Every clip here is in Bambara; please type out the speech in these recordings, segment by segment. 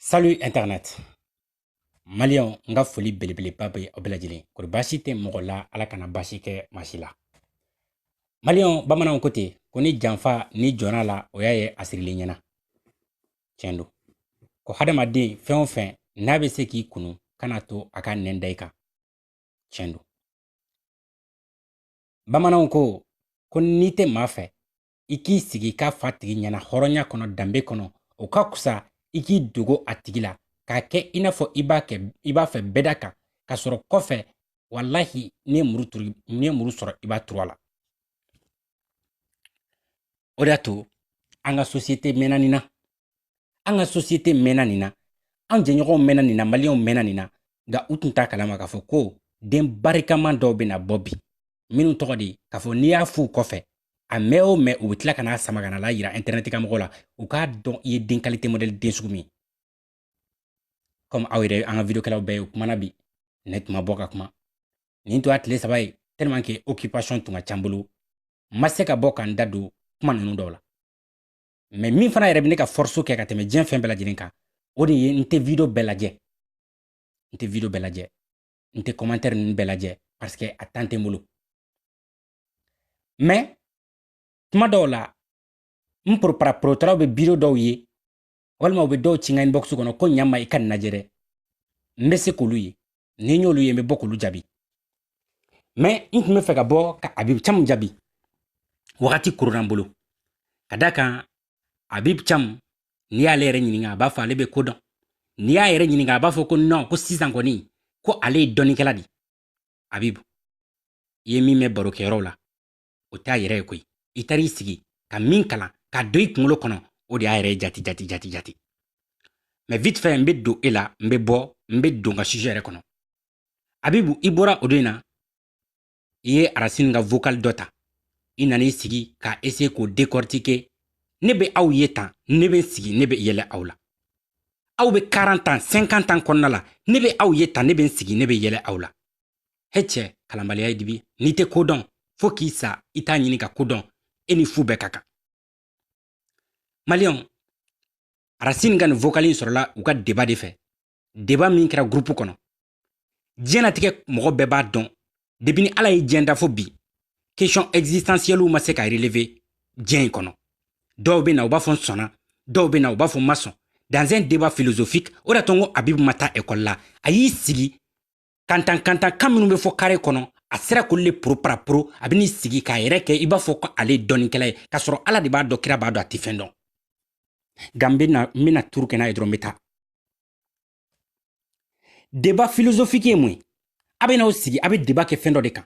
Salut Internet. Malien nga foli belebele babe obelajili. Kuri bashi te mogola ala kana bashi ke mashila. Malien bamanan kote koni janfa ni jona la oyaye asirili nyana. Chendo. Ko hadamaden fɛn o fɛn n'a bɛ se k'i kunu kana to a ka nɛn da i kan. Chendo. Bamananw ko n'i tɛ maa fɛ i k'i sigi ka fa tigi ɲɛna hɔrɔnya kɔnɔ danbe kɔnɔ o ka kusa i k'i dogo a tigi la k'a kɛ i n'a fɔ i b'a fɛ bɛda kan ka sɔrɔ kɔfɛ wallahi n'i ye muru sɔrɔ i b'a turu a la. O de y'a to an ka société mɛnna nin na. An ka société mɛnna nin na. An jɛɲɔgɔnw mɛnna nin na, maliyɛnw mɛnna nin na. Nka u tun t'a kalama k'a fɔ ko den barikaman dɔw bɛna bɔ bi minnu tɔgɔ de k'a fɔ n'i y'a f'u kɔfɛ a mɛn o mɛn u bɛ tila ka n'a sama ka na la yira internet kan mɔgɔw la u k'a dɔn i ye den qualité modèle den sugu min. Comme aw yɛrɛ an ka vidéokɛlaw bɛɛ ye u kumana bi ne tun ma bɔ ka kuma nin tun y'a tile 3 ye tellement que occupation tun ka ca n bolo n ma se ka bɔ ka n da don kuma ninnu dɔw la mais min fana yɛrɛ bɛ ne ka force kɛ ka tɛmɛ diɲɛ fɛn bɛɛ lajɛlen kan o de ye n tɛ vidéo bɛɛ lajɛ n tɛ vidéo bɛɛ lajɛ n tɛ commentaire ninnu bɛɛ lajɛ parce que a temps tɛ n bolo mais tuma dɔw la n porotaraw bɛ video dɔw ye walima u bɛ dɔw ci n ka inbox kɔnɔ ko ɲama i ka nin lajɛ dɛ n bɛ se k'olu ye ni n y'olu ye n bɛ bɔ k'olu jaabi mais n tun bɛ fɛ ka bɔ ka Habib Thiam jaabi wagati koronna n bolo ka da kan Habib Thiam n'i y'ale yɛrɛ ɲininka a b'a fɔ ale bɛ ko dɔn n'i y'a yɛrɛ ɲininka a b'a fɔ ko non ko sisan kɔni ko ale ye dɔnnikɛla de Habib i ye min mɛn barokɛyɔrɔw la o t'a yɛrɛ ye koyi i taar'i sigi ka min kalan ka don i kunkolo kɔnɔ o de y'a yɛrɛ jati mais vite fait n bɛ don e la n bɛ bɔ n bɛ don ka sujet yɛrɛ kɔnɔ Habibu i bɔra o don in na i ye Arasini ka vocal dɔ ta i nan'i sigi ka essayer k'o décortiquer ne bɛ aw ye tan ne bɛ sigi ne bɛ yɛlɛ aw la aw bɛ 40 ans 50 ans kɔnɔna la ne bɛ aw ye tan ne bɛ sigi ne bɛ yɛlɛ aw la he cɛ kalanbaliya ye dibi n'i tɛ ko dɔn fo k'i sa i t'a ɲini ka ko dɔn e ni fu bɛɛ ka kan maliyɛnw Arasini ka nin vocal in sɔrɔla u ka débat de fɛ débat min kɛra groupe kɔnɔ diɲɛlatigɛ mɔgɔ bɛɛ b'a dɔn depuis ni ala ye diɲɛ da fo bi question existentielle ma se ka relever diɲɛ in kɔnɔ dɔw bɛ na u b'a fɔ n sɔnna dɔw bɛ na u b'a fɔ n ma sɔn dans un débat philosophique o de tɔn ko Habib ma taa école la a y'i sigi kantan kan minnu bɛ fɔ carré kɔnɔ a sera k'olu le pro a bɛ n'i sigi k'a yɛrɛ kɛ i b'a fɔ ko ale ye dɔnnikɛla ye k'a sɔrɔ ala de b'a dɔn kira b'a dɔn a tɛ fɛn dɔn nka n bɛna turu kɛ n'a ye dɔrɔn n bɛ taa débat philosophique ye mun ye a bɛ n'aw sigi a bɛ débat kɛ fɛn dɔ de kan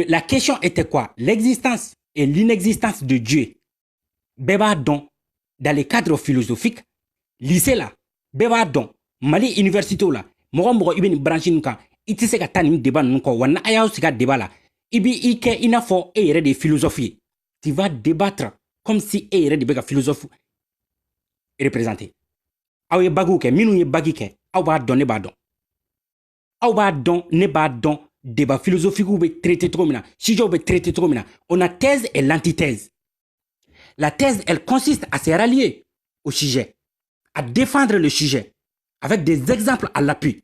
la question était quoi l'existence et l'inexistence de Dieu bɛɛ b'a dɔn dans le cadre philosophique lycée la bɛɛ b'a dɔn Mali université la mɔgɔ i bɛ nin branche ninnu kan i tɛ se ka taa nin débat ninnu kɔ wa n'a y'aw sigi a débat la i b'i kɛ i n'a fɔ e yɛrɛ de ye philosophe ye tu vas débattre comme si e yɛrɛ de bɛ ka philosophe représenter aw ye bagiw kɛ minnu ye bagi kɛ aw b'a dɔn ne b'a dɔn aw b'a dɔn ne b'a dɔn débat philosophique bɛ traiter cogo min na sujet bɛ traiter cogo min na on a thèse et l'antithèse la thèse elle consiste à se rallier au sujet à défendre le sujet avec des exemples à l'appui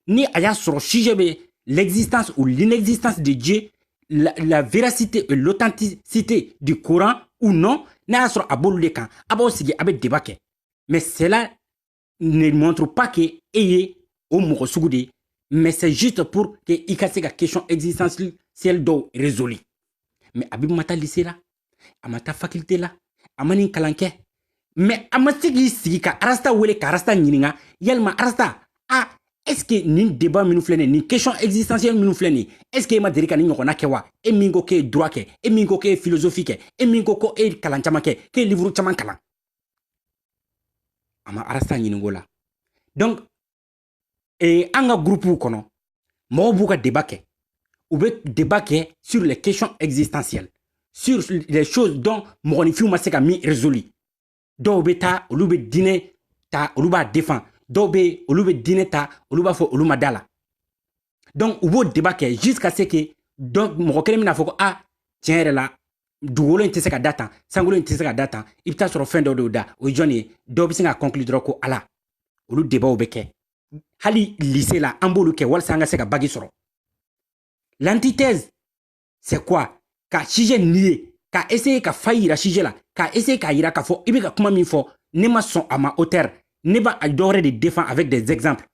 ni a y'a sɔrɔ sujet bɛ l'existence ou l'inexistence de Dieu la véracité et l'authenticité du Coran ou non n'a y'a sɔrɔ a b'olu de kan a b'aw sigi a bɛ débat kɛ mais cela ne montre pas que e ye o mɔgɔ sugu de mais c'est juste pour que i ka se ka question existentielle dɔw résolu mais Habib ma taa lycée la a ma taa faculté la a ma nin kalan kɛ mais a ma se k'i sigi ka Arasta wele ka Arasta ɲininka yalima Arasta est-ce que nin débat minnu filɛ nin nin question existentielle minnu filɛ nin est-ce que e ma deli ka nin ɲɔgɔnna kɛ wa e min ko k'e ye droit kɛ e min ko k'e ye philosophie kɛ e min ko e ye kalan caman kɛ k'e ye livre caman kalan a ma Arasta ɲininko la donc an ka groupe kɔnɔ mɔgɔw b'u ka débat kɛ u bɛ débat kɛ sur les questions existentielles sur les choses dont mɔgɔninfinw ma se ka min résolu dɔw bɛ taa olu bɛ diinɛ ta olu b'a défend dɔw bɛ yen olu bɛ diinɛ ta olu b'a fɔ olu ma da la donc u b'o débat kɛ jusqu'à ce que donc mɔgɔ kelen bɛna fɔ ko tiɲɛ yɛrɛ la dugukolo in tɛ se ka da tan sankolo in tɛ se ka da tan i bɛ taa sɔrɔ fɛn dɔ de da o ye jɔn ye dɔw bɛ se ka conclure dɔrɔn ko ala olu débatw bɛ kɛ hali lycée la an b'olu kɛ walasa an ka se ka bagi sɔrɔ l'antithèse c'est quoi ka sujet nier ka essayer ka failli yira sujet la ka essayer ka yira k'a fɔ i bɛ ka kuma min fɔ ne ma sɔn a ma hauteur ne b'a dɔwɛrɛ de défend avec des exemples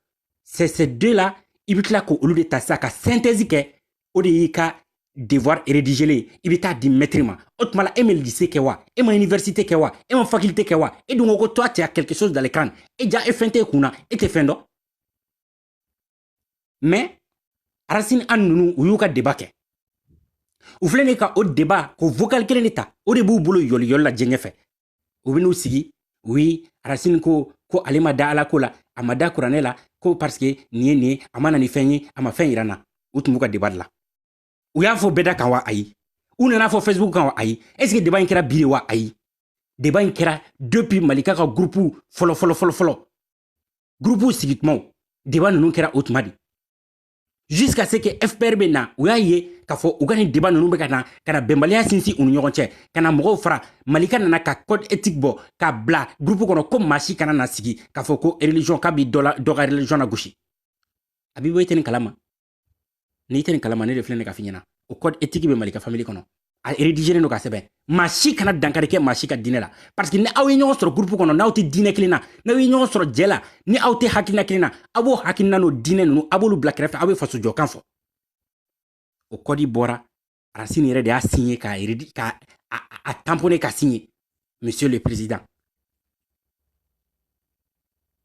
c'est ces deux là i bɛ tila k'olu de ta sisan ka synthèse kɛ o de y'i ka devoir rédigé le i bɛ taa di maître ma o tuma la e ma lycée kɛ wa e ma université kɛ wa e ma faculté kɛ wa e dun ko ko toi tu as quelque chose dans le crâne e ja e fɛn t'e kun na e tɛ fɛn dɔn mais Racine an ninnu u y'u ka débat kɛ u filɛ nin ka o débat ko vocal kelen de ta o de b'u bolo yɔli yɔli la diɲɛ fɛ u bɛ n'u sigi oui Racine ko ale ma da ala ko la a ma da kuranɛ la ko parce que nin ye nin ye a ma na ni fɛn ye a ma fɛn yira n na u tun b'u ka débat de la u y'a fɔ bɛɛ da kan wa ayi u nana fɔ Facebook kan wa ayi est ce que débat in kɛra bi de wa ayi débat in kɛra depuis Malika ka groupe fɔlɔ groupe sigi tumaw débat ninnu kɛra o tuma de jusqu'à ce que FPR bɛ na u y'a ye k'a fɔ u ka nin débat ninnu bɛ ka na bɛnbaliya sinsin u ni ɲɔgɔn cɛ ka na mɔgɔw fara Malika nana ka code éthique bɔ k'a bila groupe kɔnɔ ko maa si kana na sigi k'a fɔ ko religion k'a bɛ dɔ ka religion na gosi a b'i bɔ i tɛ nin kalama n'i tɛ nin kalama ne de filɛ nin ka f'i ɲɛna o code éthique bɛ Malika famille kɔnɔ a rédigé don ka sɛbɛn maa si kana dankari kɛ maa si ka diinɛ la parce que ni aw ye ɲɔgɔn sɔrɔ groupe kɔnɔ n'aw tɛ diinɛ kelen na n'aw ye ɲɔgɔn sɔrɔ jɛ la ni aw tɛ hakilina kelen na aw b'o hakilina n'o diinɛ ninnu aw b'olu bila kɛrɛfɛ aw bɛ faso jɔkan fɔ o code bɔra Racine yɛrɛ de y'a signé ka tamponné ka signé monsieur le président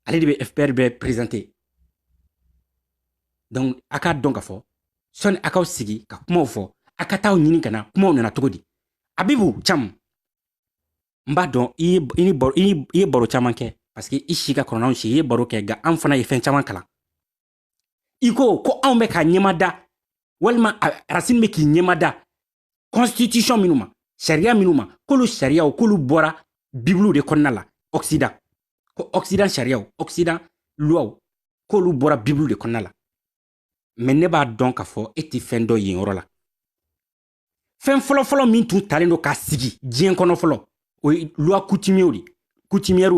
ale de bɛ FPR bɛ présenté donc a k'a dɔn ka fɔ sɔni a k'aw sigi ka kumaw fɔ a ka t'aw ɲini ka na kumaw nana cogo di Abibu Cham n b'a dɔn i ye baro caman kɛ parce que i si ka kɔrɔ n'anw si i ye baro kɛ nka an fana ye fɛn caman kalan i ko anw bɛ ka ɲɛmada walima Racine bɛ k'i ɲɛmada constitution minnu ma sariya minnu ma k'olu sariyaw k'olu bɔra bibiliw de kɔnɔna la Occident ko Occident sariyaw Occident luwaw k'olu bɔra bibiliw de kɔnɔna la mais ne b'a dɔn k'a fɔ e tɛ fɛn dɔ yen yɔrɔ la fɛn fɔlɔfɔlɔ min tun talen don k'a sigi diɲɛ kɔnɔ fɔlɔ o ye loi coutumière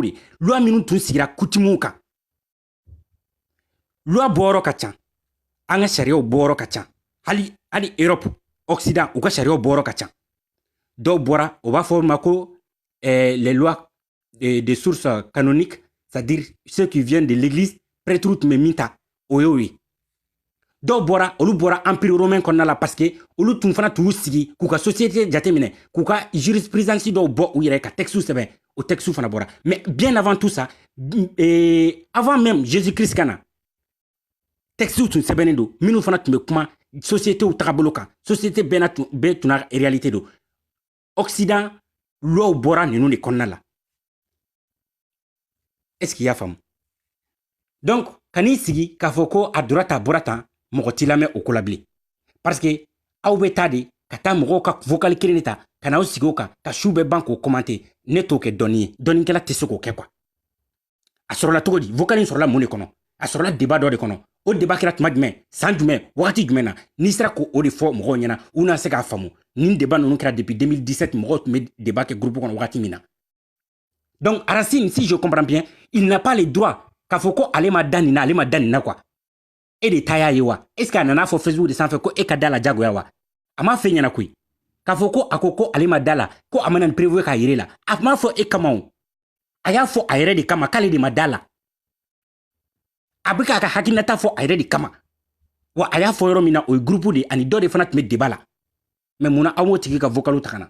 de loi minnu tun sigira coutumew kan loi bɔyɔrɔ ka ca an ka sariyaw bɔyɔrɔ ka ca hali Europe Occident u ka sariyaw bɔyɔrɔ ka ca dɔw bɔra o b'a fɔ olu ma ko les lois de sources canoniques c'est-à-dire ceux qui viennent de l'église prêtres tun bɛ min ta o y'o ye dɔw bɔra olu bɔra empire romain kɔnɔna la parce que olu tun fana t'u sigi k'u ka société jateminɛ k'u ka jurisprudence dɔw bɔ u yɛrɛ ka texte sɛbɛn o texte fana bɔra mais bien avant tout ça avant même Jésus-Christ ka na texte tun sɛbɛnnen don minnu fana tun bɛ kuma société tagabolo kan société bɛɛ tun na réalité don Occident loi bɔra ninnu de kɔnɔna la est-ce qu'il y a faamu donc kan'i sigi k'a fɔ ko a donna ta bɔra tan mɔgɔ t'i lamɛn o ko la bilen parce que aw bɛ taa de ka taa mɔgɔw ka vocal kelen de ta ka n'aw sigi o kan ka su bɛɛ ban k'o commenter ne t'o kɛ dɔnni ye dɔnnikɛla tɛ se k'o kɛ quoi a sɔrɔla cogo di vocal in sɔrɔla mun de kɔnɔ a sɔrɔla débat dɔ de kɔnɔ o débat kɛra tuma jumɛn san jumɛn wagati jumɛn na n'i sera k'o de fɔ mɔgɔw ɲɛna u n'a se k'a faamu nin débat ninnu kɛra depuis 2017 mɔgɔw tun bɛ débat kɛ groupe kɔnɔ wagati min na donc Racine si je comprends bien il n'a pas le droit k'a fɔ ko ale ma da nin na ale ma da nin na quoi e de ta y'a ye wa est ce que a nana fɔ Facebook de sanfɛ ko e ka da la jagoya wa a m'a fɛ ɲɛna koyi k'a fɔ ko a ko ale ma da la ko a ma na nin prévu k'a yir'e la a m'a fɔ e kama o a y'a fɔ a yɛrɛ de kama k'ale de ma da la a bɛ k'a ka hakilinata fɔ a yɛrɛ de kama wa a y'a fɔ yɔrɔ min na o ye groupe de ani dɔ de fana tun bɛ débat la mais mun na aw m'o tigi ka vocalu ta ka na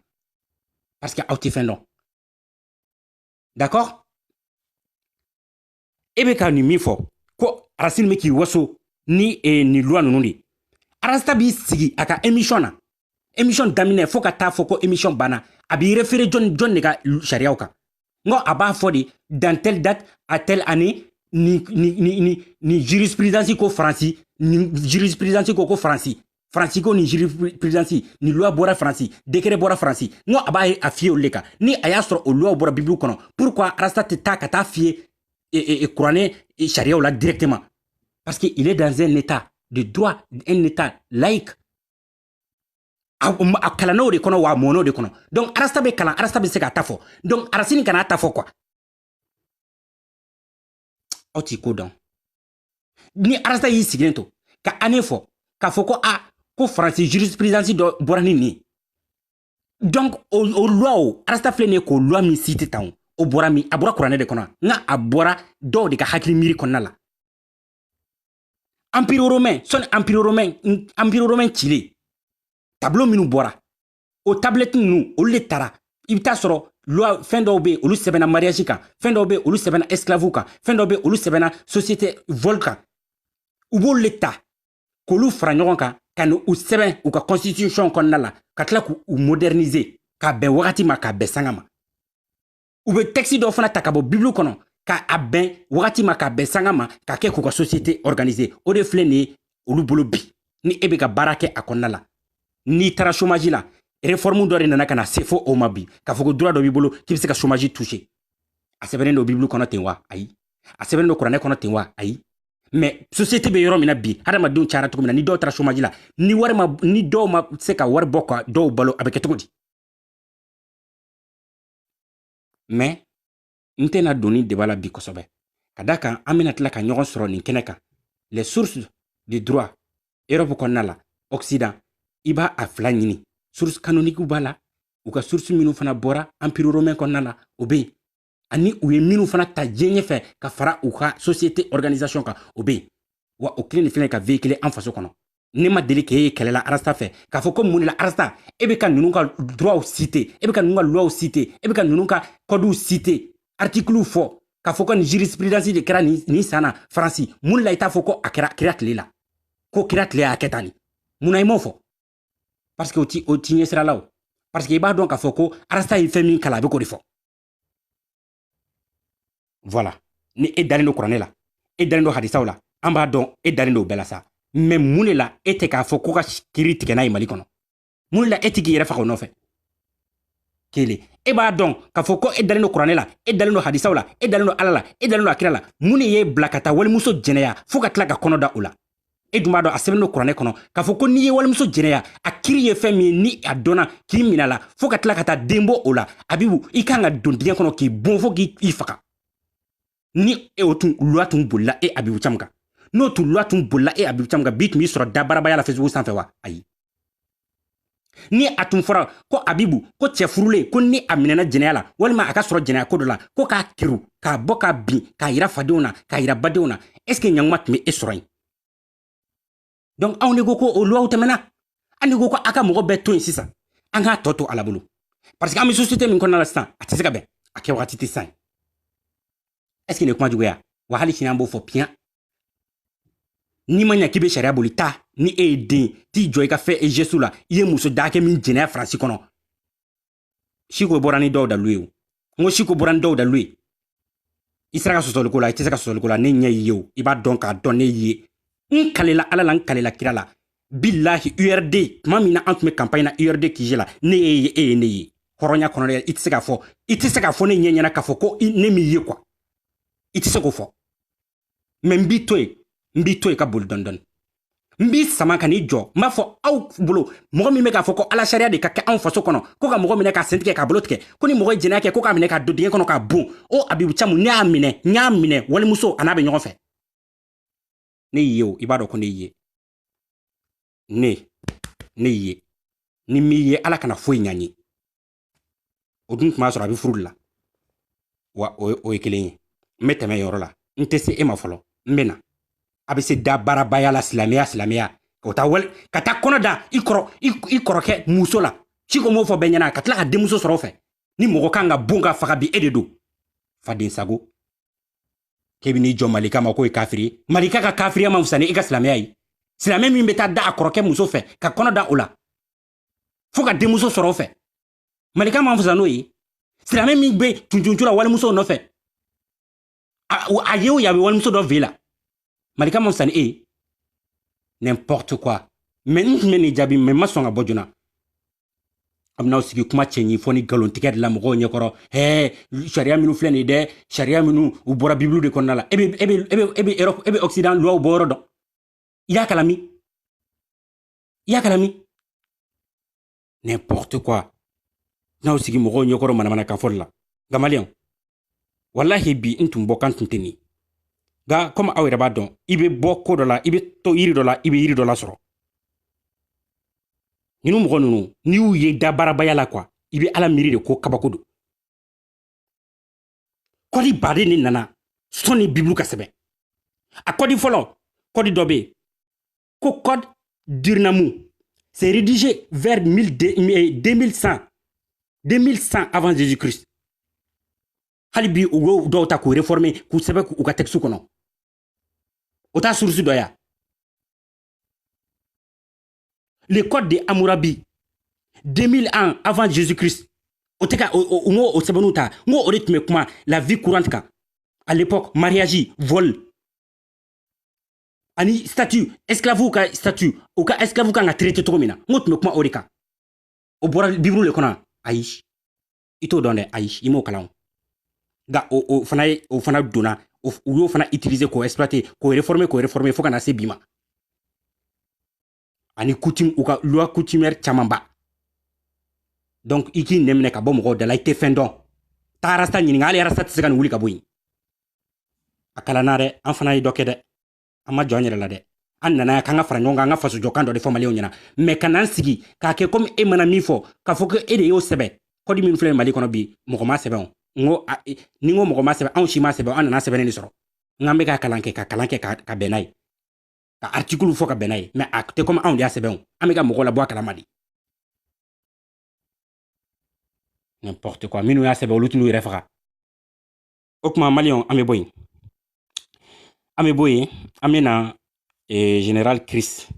parce que aw tɛ fɛn dɔn d'accord e bɛ ka nin min fɔ ko Racine bɛ k'i waso ni nin loi ninnu de Arasta b'i sigi a ka émission na émission daminɛ fo ka taa fɔ ko émission banna a b'i référé jɔn de ka sariyaw kan n ko a b'a fɔ de dans telle date à telle année ni jurisprudence ko Faransi ni jurisprudence ko Faransi Faransi ko ni jurisprudence ni loi bɔra Faransi décret bɔra Faransi n ko a b'a a fiyɛ olu de kan ni a y'a sɔrɔ o loi bɔra Bible kɔnɔ pourquoi Arasta tɛ taa ka taa fiyɛ kuranɛ sariyaw la directement parce qu'il est dans un état de droit, un état laïque. a kalan'o de kɔnɔ wa mɔn'o de kɔnɔ donc arasta bɛ kalan arasta bɛ se ka ta fɔ donc arasini kana ta fɔ quoi aw t'i ko dɔn ni arasta y'i sigilen to ka année fɔ k'a fɔ ko ko faransi jurisprudence dɔ bɔra ni nin donc o loi o arasta filɛ nin ye k'o loi min cité tan o bɔra min a bɔra kuranɛ de kɔnɔ nka a bɔra dɔw de ka hakili miiri kɔnɔna la empire romain sɔni empire romain cilen tableau minnu bɔra o tablette ninnu olu de tara i bɛ taa sɔrɔ loi fɛn dɔw bɛ yen olu sɛbɛnna mariage kan fɛn dɔw bɛ yen olu sɛbɛnna esclave kan fɛn dɔw bɛ yen olu sɛbɛnna société vol kan u b'olu de ta k'olu fara ɲɔgɔn kan ka n'u sɛbɛn u ka constitution kɔnɔna la ka tila k'u moderniser k'a bɛn wagati ma k'a bɛn sanga ma u bɛ texte dɔw fana ta ka bɔ bible kɔnɔ k'a bɛn wagati ma k'a bɛn sanga ma k'a kɛ k'u ka société organiser o de filɛ nin ye olu bolo bi ni e bɛ ka baara kɛ a kɔnɔna la n'i taara chômage la réforme dɔ de nana ka na se fo o ma bi k'a fɔ ko droit dɔ b'i bolo k'i bɛ se ka chômage toucher a sɛbɛnnen don bible kɔnɔ ten wa ayi a sɛbɛnnen don kuranɛ kɔnɔ ten wa ayi mais société bɛ yɔrɔ min na bi hadamadenw cayara cogo min na ni dɔw taara chômage la ni dɔw ma se ka wari bɔ ka dɔw balo a bɛ kɛ cogo di mais n tɛna don ni débat la bi kosɛbɛ ka da kan an bɛna tila ka ɲɔgɔn sɔrɔ nin kɛnɛ kan les sources de droit Europe kɔnɔna la Occident i b'a a fila ɲini source canonique b'a la u ka source minnu fana bɔra empire romain kɔnɔna la o bɛ yen ani u ye minnu fana ta diɲɛ ɲɛfɛ ka fara u ka société organisation kan o bɛ yen wa o kelen de filɛ ka véhiculer an faso kɔnɔ ne ma deli k'e ye kɛlɛla arasta fɛ k'a fɔ ko mun de la arasta e bɛ ka ninnu ka droitw citer e bɛ ka ninnu ka loi citer e bɛ ka ninnu ka codew citer articles fɔ k'a fɔ ko nin jurisprudence de kɛra nin san na faransi mun de la i t'a fɔ ko a kɛra kira tile la ko kira tile y'a kɛ tan nin mun na i m'o fɔ parce que o ti ɲɛsira la o parce que i b'a dɔn k'a fɔ ko arasta ye fɛn min kalan a bɛ k'o de fɔ voilà ni e dalen don kuranɛ la e dalen don hadisaw la an b'a dɔn e dalen don bɛɛ la sa mais mun de la e tɛ k'a fɔ ko ka kiri tigɛ n'a ye mali kɔnɔ mun de la e tɛ k'i yɛrɛ faga o nɔfɛ kelen e b'a dɔn k'a fɔ ko e dalen don kuranɛ la e dalen don hadisaw la e dalen don ala la e dalen don akira la mun de y'e bila ka taa walimuso jɛnɛya fo ka tila ka kɔnɔ da o la e dun b'a dɔn a sɛbɛnnen don kuranɛ kɔnɔ k'a fɔ ko n'i ye walimuso jɛnɛya a kiri ye fɛn min ye ni a dɔnna k'i minɛ a la fo ka tila ka taa den bɔ o la abibu i kan ka don dingɛ kɔnɔ k'i bon fo k'i faga ni e o tun loi tun bolila e abibu camu kan n'o tun loi tun bolila e abibu camu kan bi tun b'i sɔrɔ dabarabaya la Facebook sanfɛ wa ayi ni a tun fɔra ko abibu ko cɛ furulen ko ni a minɛna jɛnɛya la walima a ka sɔrɔ jɛnɛya ko dɔ la ko k'a kiru k'a bɔ k'a bin k'a yira fadenw na k'a yira badenw na est ce que ɲanguma tun bɛ e sɔrɔ yen donc anw de ko ko o loi tɛmɛna an de ko ko a ka mɔgɔ bɛɛ to yen sisan an k'a tɔ to ala bolo parce que an bɛ société min kɔnɔna la sisan a tɛ se ka bɛn a kɛ wagati tɛ sisan est ce que nin ye kuma juguya wa hali sini an b'o fɔ piyan n'i ma ɲɛ k'i bɛ sariya boli ta ni e ye den t'i jɔ i ka fɛn e gestu la i ye muso dakɛ min jɛnɛya faransi kɔnɔ siko bɔra ni dɔw dalu ye o n ko siko bɔra ni dɔw dalu ye i sera ka sɔsɔliko la i tɛ se ka sɔsɔliko la ne ɲɛ y'i ye o i b'a dɔn k'a dɔn ne y'i ye n kalela ala la n kalela kira la bilahi URD tuma min na an tun bɛ campagne na URD kije la ne ye e ye ne ye hɔrɔnya kɔnɔ dɛ i tɛ se k'a fɔ ne ɲɛ ɲɛna k'a fɔ ko ne m'i ye quoi i tɛ se k'o fɔ mais n b'i to yen ka boli dɔɔni dɔɔni n b'i sama ka n'i jɔ n b'a fɔ aw bolo mɔgɔ min bɛ k'a fɔ ko ala sariya de ka kɛ anw faso kɔnɔ ko ka mɔgɔ minɛ k'a sen tigɛ k'a bolo tigɛ ko ni mɔgɔ ye jɛnɛya kɛ ko k'a minɛ k'a don dingɛ kɔnɔ k'a bon o abibu camu ne y'a minɛ walimuso a n'a bɛ ɲɔgɔn fɛ ne y'i ye o i b'a dɔn ko ne y'i ye ne y'i ye ni m'i ye ala kana foyi ɲa n ye o dun tun b'a sɔrɔ a bɛ furu de la wa o ye kelen ye n bɛ tɛmɛ yɔrɔ la n tɛ se e ma fɔlɔ n bɛ na a bɛ se da baarabaya la silamɛya ka taa kɔnɔ da i kɔrɔkɛ muso la si ko m'o fɔ bɛɛ ɲɛna ka tila ka denmuso sɔrɔ o fɛ ni mɔgɔ kan ka bon ka faga bi e de don faden sago k'e bɛ n'i jɔ malika ma k'o ye kafiri ye malika ka kafiriya ma fisa ni e ka silamɛya ye silamɛ min bɛ taa da a kɔrɔkɛ muso fɛ ka kɔnɔ da o la fo ka denmuso sɔrɔ o fɛ malika ma fisa n'o ye silamɛ min bɛ tuntuntu la walimuso nɔfɛ a ye o ye a bɛ walimuso dɔ ve la malika ma fisa ni e n'importe quoi mais n tun bɛ nin jaabi mais n ma sɔn ka bɔ joona a bɛn'aw sigi kuma cɛ fɔ ni nkalontigɛ de la mɔgɔw ɲɛkɔrɔ sariya minnu filɛ nin ye dɛ sariya minnu u bɔra bibiliw de kɔnɔna la e bɛ Occident loi bɔ yɔrɔ dɔn i y'a kalami N'importe quoi. N'a aussi qui m'auront yokoro manamana kanfol là. Gamalion. Wallahi bi intum bokan tunteni. Ga comme awira badon, ibe boko dola, ibe to iri dola, ibe iri dola soro. Ninu mɔgɔ nunu ni y'u ye dabarabaya la quoi i bɛ ala miiri de ko kabako don kɔdi baden de nana sɔni bibulu ka sɛbɛn a kɔdi fɔlɔ kɔdi dɔ bɛ yen ko code d'Urnamu c'est rédigé vers 2100 avant Jésus-Christ hali bi u y'o dɔw ta k'u réformer k'u sɛbɛn k'u ka texte kɔnɔ o t'a source dɔ ya le code de Hammurabi 2000 ans avant Jésus-Christ. O sebenuta ngo o rythme kuma la vie courante kan. À l'époque mariage, vol. Ani statut esclave ka statut o ka esclave ka nga traité to mina. Ngo tme kuma o de kan. O bora bibru le kona aish. Ito donde aish imo kalaw. Ga o fana dona o yo fana utiliser ko exploiter ko réformer faut kana se bima. Ani coutume ou ka loi coutumière chamamba. Donc iki nemne ka bomo de la ite fendon ta rasta nyini ngali rasta tsigan wuli ka boyi akala nare an fana yi doke de amma jonyere la de an nana ka nga fara nyonga nga faso jokando de formalion nyina mais kanan sigi ka ke comme e mana mi fo ka fo ke e de yo sebe ko di min fle mali kono bi mo ma sebe on ngo ni ngo mo ma sebe an shi ma sebe an nana sebe ni soro ngambe ka kalanke ka benay ka article fo ka benay mais acte comme an dia sebe on amega mo la bo kala madi n'importe quoi minu ya sebe olutu nu refaga okuma malion ame boy amena général Chris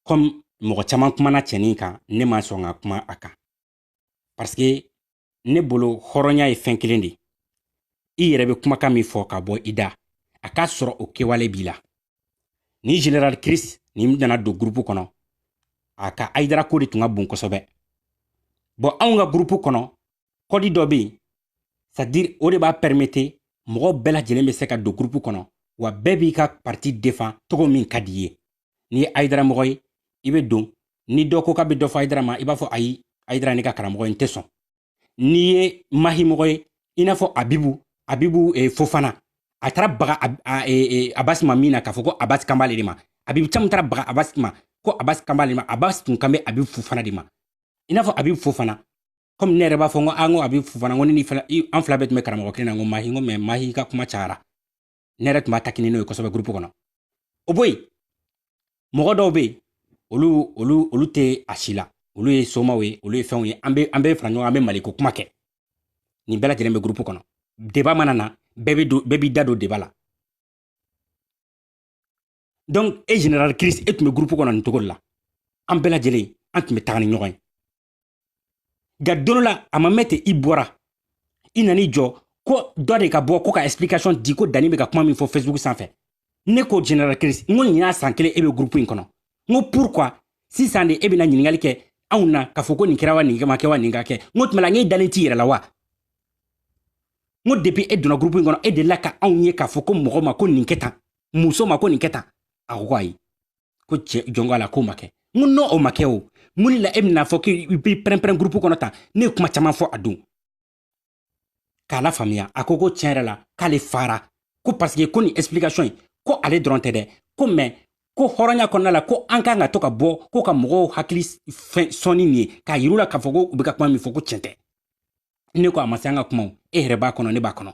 comme mo chaman kuma na cheni kan ne ma songa kuma aka parce que ne bolo horonya e fenkelendi i yere be kuma ka mi fo ka bo ida aka soro o kewale bila ni général Chris ni mdana do groupe kono aka aidara ko de tunga bon kosobe bo aunga groupe kono kodi dobi c'est-à-dire o de b'a permettre mɔgɔ bɛɛ lajɛlen bɛ se ka don groupe kɔnɔ wa bɛɛ b'i ka parti défend togo min ka di ye ni ye Aidara mɔgɔ ye i bɛ don ni dɔ ko k'a bɛ dɔ fɔ Aidara ma i b'a fɔ ayi Aidara ne ka karamɔgɔ ye n tɛ sɔn n'i ye Mahi mɔgɔ ye i n'a fɔ Abibu Fofana a taara baga Abbas ma min na k'a fɔ ko Abbas kan b'ale de ma Abibu caman taara baga Abbas ma ko Abbas kan b'ale de ma Abbas tun kan bɛ Abibu Fofana de ma i n'a fɔ Abibu Fofana comme ne yɛrɛ b'a fɔ n ko Abibu Fofana n ko ni an fila bɛɛ tun bɛ karamɔgɔ kelen na n ko Mahi n ko mais Mahi ka kuma cayara ne yɛrɛ tun b'a takini n'o ye kosɛbɛ groupe kɔnɔ o bɔ yen mɔgɔ dɔw bɛ yen olu tɛ a si la olu ye somaw ye olu ye fɛnw ye an bɛ fara ɲɔgɔn an bɛ maliko kuma kɛ nin bɛɛ lajɛlen bɛ groupe kɔnɔ débat mana na bɛɛ b'i da don débat la donc e général Chris e tun bɛ groupe kɔnɔ nin cogo de la an bɛɛ lajɛlen an tun bɛ taga ni ɲɔgɔn ye nka don dɔ la a ma mɛn ten i bɔra i nan'i jɔ ko dɔ de ka bɔ ko ka explication di ko Dani bɛ ka kuma min fɔ Facebook sanfɛ ne ko général Chris n ko nin y'a san kelen e bɛ groupe in kɔnɔ n ko pourquoi sisan de e bɛna ɲininkali kɛ anw na k'a fɔ ko nin kɛra wa nin ma kɛ wa nin ka kɛ n ko tuma la n ye dalen t'i yɛrɛ la wa n ko depuis e donna groupe in kɔnɔ e delila ka anw ye k'a fɔ ko mɔgɔ ma ko nin kɛ tan muso ma ko nin kɛ tan a ko ayi ko cɛ jɔn la k'o ma kɛ n ko non o ma kɛ o mun la e bɛna fɔ k'i bɛ pɛrɛn-pɛrɛn groupe kɔnɔ tan ne ye kuma caman fɔ a don k'a la faamuya a ko tiɲɛ yɛrɛ la k'ale fara ko parce que ko nin explication in ko ale dɔrɔn tɛ dɛ ko mais ko hɔrɔnya kɔnɔna la ko an kan ka to ka bɔ ko ka mɔgɔw hakili sɔnni nin ye k'a yir'u la k'a fɔ ko u bɛ ka kuma min fɔ ko tiɲɛ tɛ ne ko a ma se an ka kumaw e yɛrɛ b'a kɔnɔ ne b'a kɔnɔ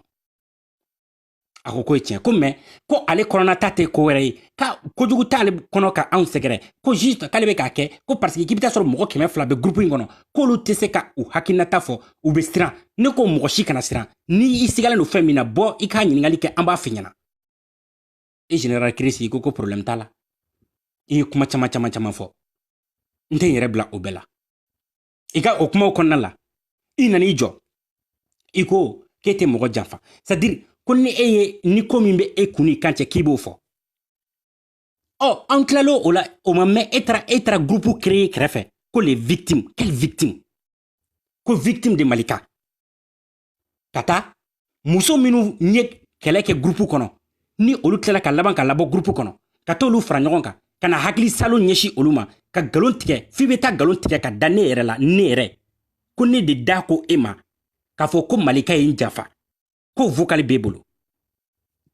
a ko ye tiɲɛ ko mais ko ale kɔnɔna ta tɛ ko wɛrɛ ye ka kojugu t'ale kɔnɔ ka anw sɛgɛrɛ ko juste k'ale bɛ k'a kɛ ko parce que k'i bɛ taa sɔrɔ mɔgɔ 200 bɛ groupe in kɔnɔ k'olu tɛ se ka u hakilinata fɔ u bɛ siran ne ko mɔgɔ si kana siran ni i sigalen don fɛn min na bɔ i k'a ɲininkali kɛ an b'a f'i ɲɛna e général Chris ko problème t'a la i ye kuma caman fɔ n tɛ n yɛrɛ bila o bɛɛ la i ka o kumaw kɔnɔna la i nan'i jɔ i ko k'e tɛ mɔgɔ janfa c'est à dire ko ni e ye ni ko min bɛ e kun ni kan cɛ k'i b'o fɔ an tilalo o la o ma mɛn e taara groupe créé kɛrɛfɛ ko les victimes quelles victimes ko victime de Malika ka taa muso minnu ye kɛlɛ kɛ groupe kɔnɔ ni olu tilala ka laban ka labɔ groupe kɔnɔ ka t'olu fara ɲɔgɔn kan kana hakili salo ɲɛsi olu ma ka galon tigɛ f'i bɛ taa galon tigɛ ka da ne yɛrɛ la ne yɛrɛ ko ne de da ko e ma k'a fɔ ko malika ye n janfa ko vocal b'e bolo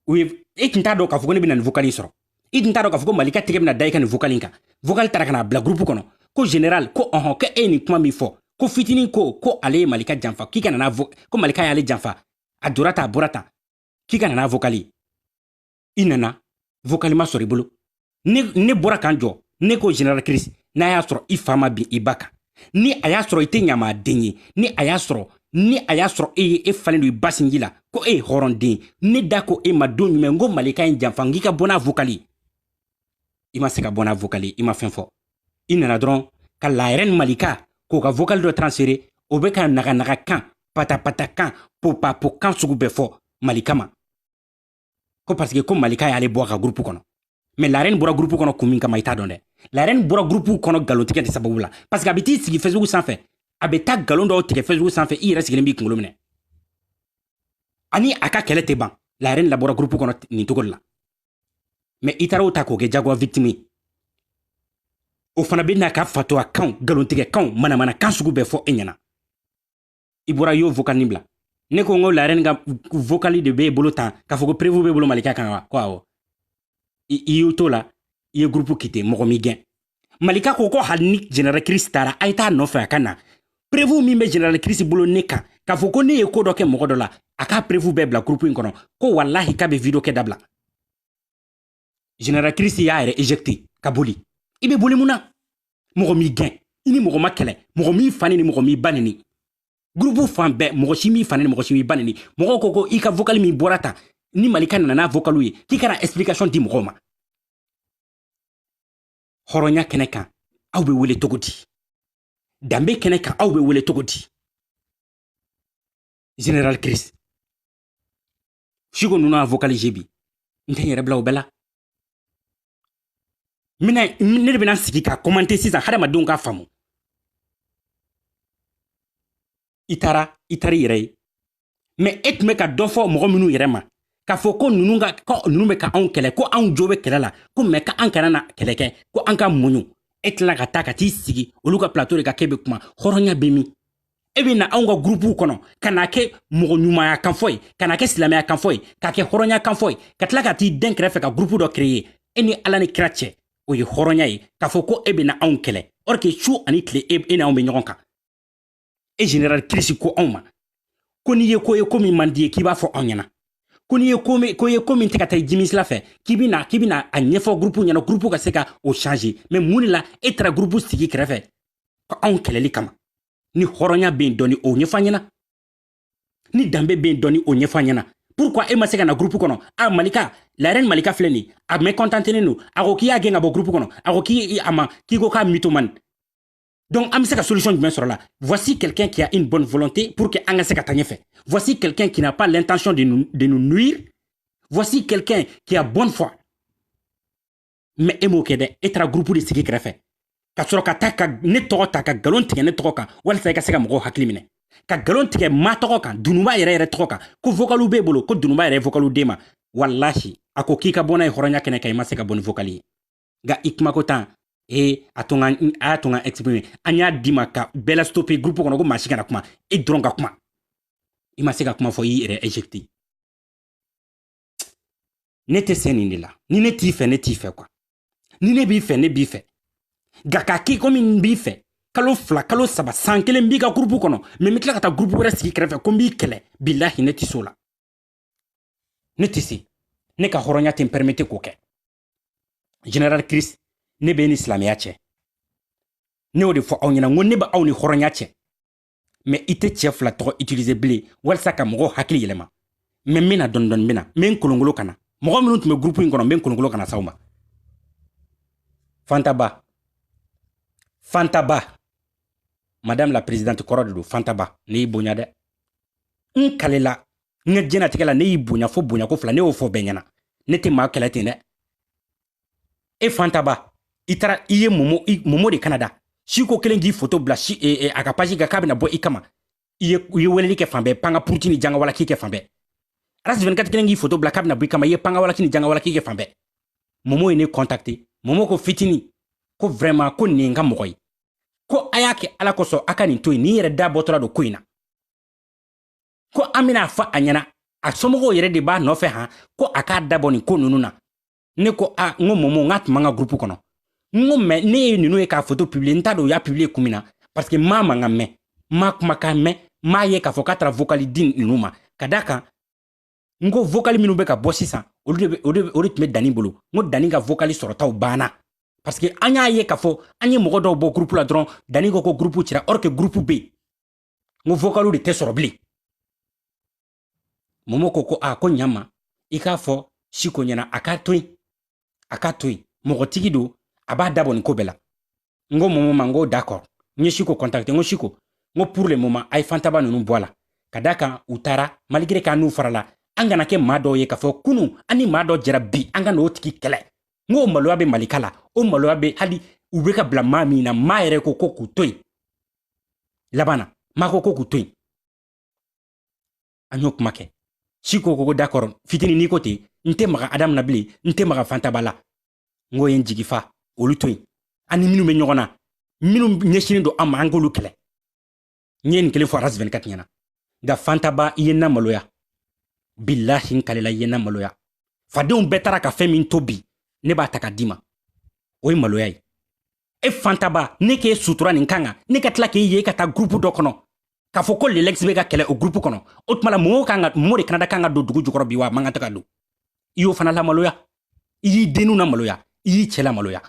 e tun t'a dɔn k'a fɔ ko ne bɛna nin vocal sɔrɔ i tun t'a dɔn k'a fɔ ko malika tɛgɛ bɛna da i ka nin vocal kan vocal taara ka na bila groupe kɔnɔ ko général ko ɔhɔn ko e ye nin kuma min fɔ ko fitinin ko ale ye malika janfa k'i ka nana ko malika y'ale janfa a dora ta a bɔra tan k'i ka nana vocal i nana vocal ma sɔrɔ i bolo ne bɔra k'an jɔ ne ko général Chris n'a y'a sɔrɔ i fa ma bin i ba kan ni a y'a sɔrɔ i tɛ ɲamaden ye ni a y'a sɔrɔ e ye e falen don i ba sinji la ko e ye hɔrɔnden ne da ko e ma don jumɛn ko malika ye janfa n k'i ka bɔ n'a vocal i ma se ka bɔ n'a vocal i ma fɛn fɔ i nana dɔrɔn ka la reine malika k'o ka vocal dɔ transférer o bɛ ka naga kan patapata kan popapo kan sugu bɛɛ fɔ malika ma ko parce que ko malika y'ale bɔ a ka groupe kɔnɔ mais la reine bɔra groupe kɔnɔ kun min kama i t'a dɔn dɛ la reine bɔra groupe kɔnɔ galon tigɛ de sababu la parce que a bɛ t'i sigi Facebook sanfɛ a bɛ taa galon dɔw tigɛ Facebook sanfɛ i yɛrɛ sigilen b'i kunkolo minɛ ani a ka kɛlɛ tɛ ban la reine labɔra groupe kɔnɔ nin cogo de la mais i taara o ta k'o kɛ jagoya victime ye o fana bɛ n'a ka fatuwa kan galon tigɛ kan manamana kan sugu bɛɛ fɔ e ɲɛna i bɔra y'o vocal nin bila ne ko n ko la reine ka vocal de b'e bolo tan k'a fɔ ko prévu b'e bolo malika kan wa ko awɔ i y'o to la i ye groupe quitté mɔgɔ m'i gɛn malika ko ko hali ni général Chris taara a ye t'a nɔfɛ a ka na prévu min bɛ général Chris bolo ne kan k'a fɔ ko ne ye ko dɔ kɛ mɔgɔ dɔ la a k'a prévu bɛɛ bila groupe in kɔnɔ ko walahi k'a bɛ vidéo kɛ dabila général Chris y'a yɛrɛ éjecté ka boli i bɛ boli mun na mɔgɔ m'i gɛn i ni mɔgɔ ma kɛlɛ mɔgɔ m'i fa ni mɔgɔ m'i ba nini groupe fan bɛɛ mɔgɔ si m'i fa ni mɔgɔ si m'i ba nini mɔgɔw ko ko i ka vocal min bɔra tan ni malika nana n'a vocal ye k'i kana explication di mɔgɔw ma hɔrɔnya kɛnɛ kan aw bɛ wele cogo di danbe kɛnɛ kan aw bɛ wele cogo di général Chris siko ninnu a vocal bi n tɛ n yɛrɛ bila o bɛɛ la ne de bɛna sigi ka commenter sisan hadamadenw k'a faamu i taara i yɛrɛ ye mais e tun bɛ ka dɔ fɔ mɔgɔ minnu yɛrɛ ma k'a fɔ ko ninnu bɛ ka anw kɛlɛ ko anw jo bɛ kɛlɛ la ko mais ka an kana na kɛlɛ kɛ ko an ka muɲu e tila ka taa ka t'i sigi olu ka plateau de ka kɛ bɛ kuma hɔrɔnya bɛ min e bɛ na anw ka groupe kɔnɔ ka na kɛ mɔgɔ ɲumanya kan fɔ ye ka na kɛ silamɛya kan fɔ ye ka kɛ hɔrɔnya kan fɔ ye ka tila ka t'i den kɛrɛfɛ ka groupe dɔ créer e ni ala ni kira cɛ o ye hɔrɔnya ye k'a fɔ ko e bɛ na anw kɛlɛ or que su ani tile e ni anw bɛ ɲɔgɔn kan e général Chris ko anw ma ko n'i ye ko ye ko min man di ye k'i b'a fɔ anw ɲɛna ko n'i ye ko ye ko min tɛ ka taa jimi sira fɛ k'i bɛna a ɲɛfɔ groupe ɲɛna groupe ka se ka o changer mais mun de la e taara groupe sigi kɛrɛfɛ ko anw kɛlɛli kama ni hɔrɔnya bɛ yen dɔɔni o ɲɛfɔ an ɲɛna ni danbe bɛ yen dɔɔni o ɲɛfɔ an ɲɛna pourquoi e ma se ka na groupe kɔnɔ a malika la reine malika filɛ nin a mɛ contentenen don a ko k'i y'a gɛn ka bɔ groupe kɔnɔ a ko k'i ko k'a mythomane donc an bɛ se ka solution jumɛn sɔrɔ la voici quelqu'un qui a une bonne volonté pour que an ka se ka taa ɲɛfɛ voici quelqu'un qui n'a pas l'intention de nous nuire voici quelqu'un qui a bonne foi mais e m'o kɛ dɛ e taara groupe de sigi kɛrɛfɛ ka sɔrɔ ka taa ka ne tɔgɔ ta ka galon tigɛ ne tɔgɔ kan walasa i ka se ka mɔgɔw hakili minɛ ka galon tigɛ ma tɔgɔ kan Dununba yɛrɛ tɔgɔ kan ko vocalu b'e bolo ko Dununba yɛrɛ ye vocalu d'e ma wallahi a ko k'i ka bɔ n'a ye hɔrɔnya kɛnɛ kan i ma se ka bɔ ni vocal ye nka i kumako tan a y'a to n ka exprimer an y'a di ma ka bɛɛ la stopper groupe kɔnɔ ko maa si kana kuma e dɔrɔn ka kuma i ma se ka kuma fɔ i yɛrɛ éjecté ne tɛ se nin de la ni ne t'i fɛ ne t'i fɛ quoi ni ne b'i fɛ ne b'i fɛ nka k'a k'i komi n b'i fɛ kalo 2 kalo 3 san 1 n b'i ka groupe kɔnɔ mais n bɛ tila ka taa groupe wɛrɛ sigi kɛrɛfɛ ko n b'i kɛlɛ bilahi ne tɛ se o la ne tɛ se ne ka hɔrɔnya tɛ n permettre k'o kɛ général Chris ne bɛ ni silamɛya cɛ ne y'o de fɔ aw ɲɛna n ko ne bɛ aw ni hɔrɔnya cɛ mais i tɛ cɛ fila tɔgɔ utiliser bilen walasa ka mɔgɔw hakili yɛlɛma mais n bɛna dɔɔni dɔɔni n bɛna n bɛ n kolonkolon ka na mɔgɔ minnu tun bɛ groupe in kɔnɔ n bɛ n kolonkolon ka na s'aw ma Fantaba madame la présidente kɔrɔ de don Fantaba ne y'i bonya dɛ n kalela n ka diɲɛlatigɛ la ne y'i bonya fo bonyako fila ne y'o fɔ bɛɛ ɲɛna ne tɛ maa kɛlɛ ten dɛ e Fantaba i taara i ye momo de Canada siko kelen k'i photo bila a ka page kan k'a bɛna bɔ i kama i ye weleli kɛ fan bɛɛ panga puruti ni janga wala k'i kɛ fan bɛɛ RAS 24 kelen k'i photo bila k'a bɛna bɔ i kama i ye panga wala k'i ni janga wala k'i kɛ fan bɛɛ momo ye ne contacté momo ko fitini ko vraiment ko nin ka mɔgɔ ye ko a y'a kɛ ala kosɔn a ka nin to yen nin yɛrɛ da bɔtɔla don ko in na ko an bɛna fɔ a ɲɛna a somɔgɔw yɛrɛ de b'a nɔfɛ han ko a k'a dabɔ nin ko ninnu na ne ko n ko momo n k'a tun b'an ka groupe kɔnɔ n ko mais ne ye ninnu ye k'a photo publier n t'a dɔn u y'a publier kun min na parce que maa man ka mɛn maa kumakan mɛn maa ye k'a fɔ k'a taara vocal di ninnu ma ka d'a kan n ko vocal minnu bɛ ka bɔ sisan o de tun bɛ Dani bolo n ko Dani ka vocal sɔrɔtaw banna parce que an y'a ye k'a fɔ an ye mɔgɔ dɔw bɔ groupe la dɔrɔn Dani ko groupe cira or que groupe bɛ yen n ko vocal de tɛ sɔrɔ bilen momo ko ko ɲama i k'a fɔ Siko ɲɛna a k'a to yen mɔgɔtigi don a b'a dabɔ nin ko bɛɛ la n ko momo ma n ko d'accord n ye Siko contacter n ko Siko n ko pour le moment a ye fantaba ninnu bɔ a la ka d'a kan u taara malgré k'an n'u farala an kana kɛ maa dɔw ye k'a fɔ kunun an ni maa dɔ jɛra bi an ka n'o tigi kɛlɛ n ko o maloya bɛ Malika la o maloya bɛ hali u bɛ ka bila maa min na maa yɛrɛ ko k'u to yen laban na maa ko k'u to yen an y'o kuma kɛ Siko ko d'accord fitini n'i ko ten n tɛ maga Adamu na bilen n tɛ maga fantaba la n ko ye n jigi fa olu to yen an ni minnu bɛ ɲɔgɔn na minnu ɲɛsinen don an ma an k'olu kɛlɛ n ye nin kelen fɔ RAS 24 ɲɛna nka fantaba i ye n na maloya billahi n kalela i ye n na maloya fadenw bɛɛ taara ka fɛn min to bi ne b'a ta ka d'i ma o ye maloya ye e fantaba ne k'e sutura nin kan kan ne ka tila k'e ye ka taa groupe dɔ kɔnɔ k'a fɔ ko l'Elex bɛ ka kɛlɛ o groupe kɔnɔ o tuma la mɔgɔw de Canada kan ka don dugu jukɔrɔ bi wa a man kan tɛ ka don i y'o fana lamaloya i y'i denninw na maloya i y'i cɛ la maloya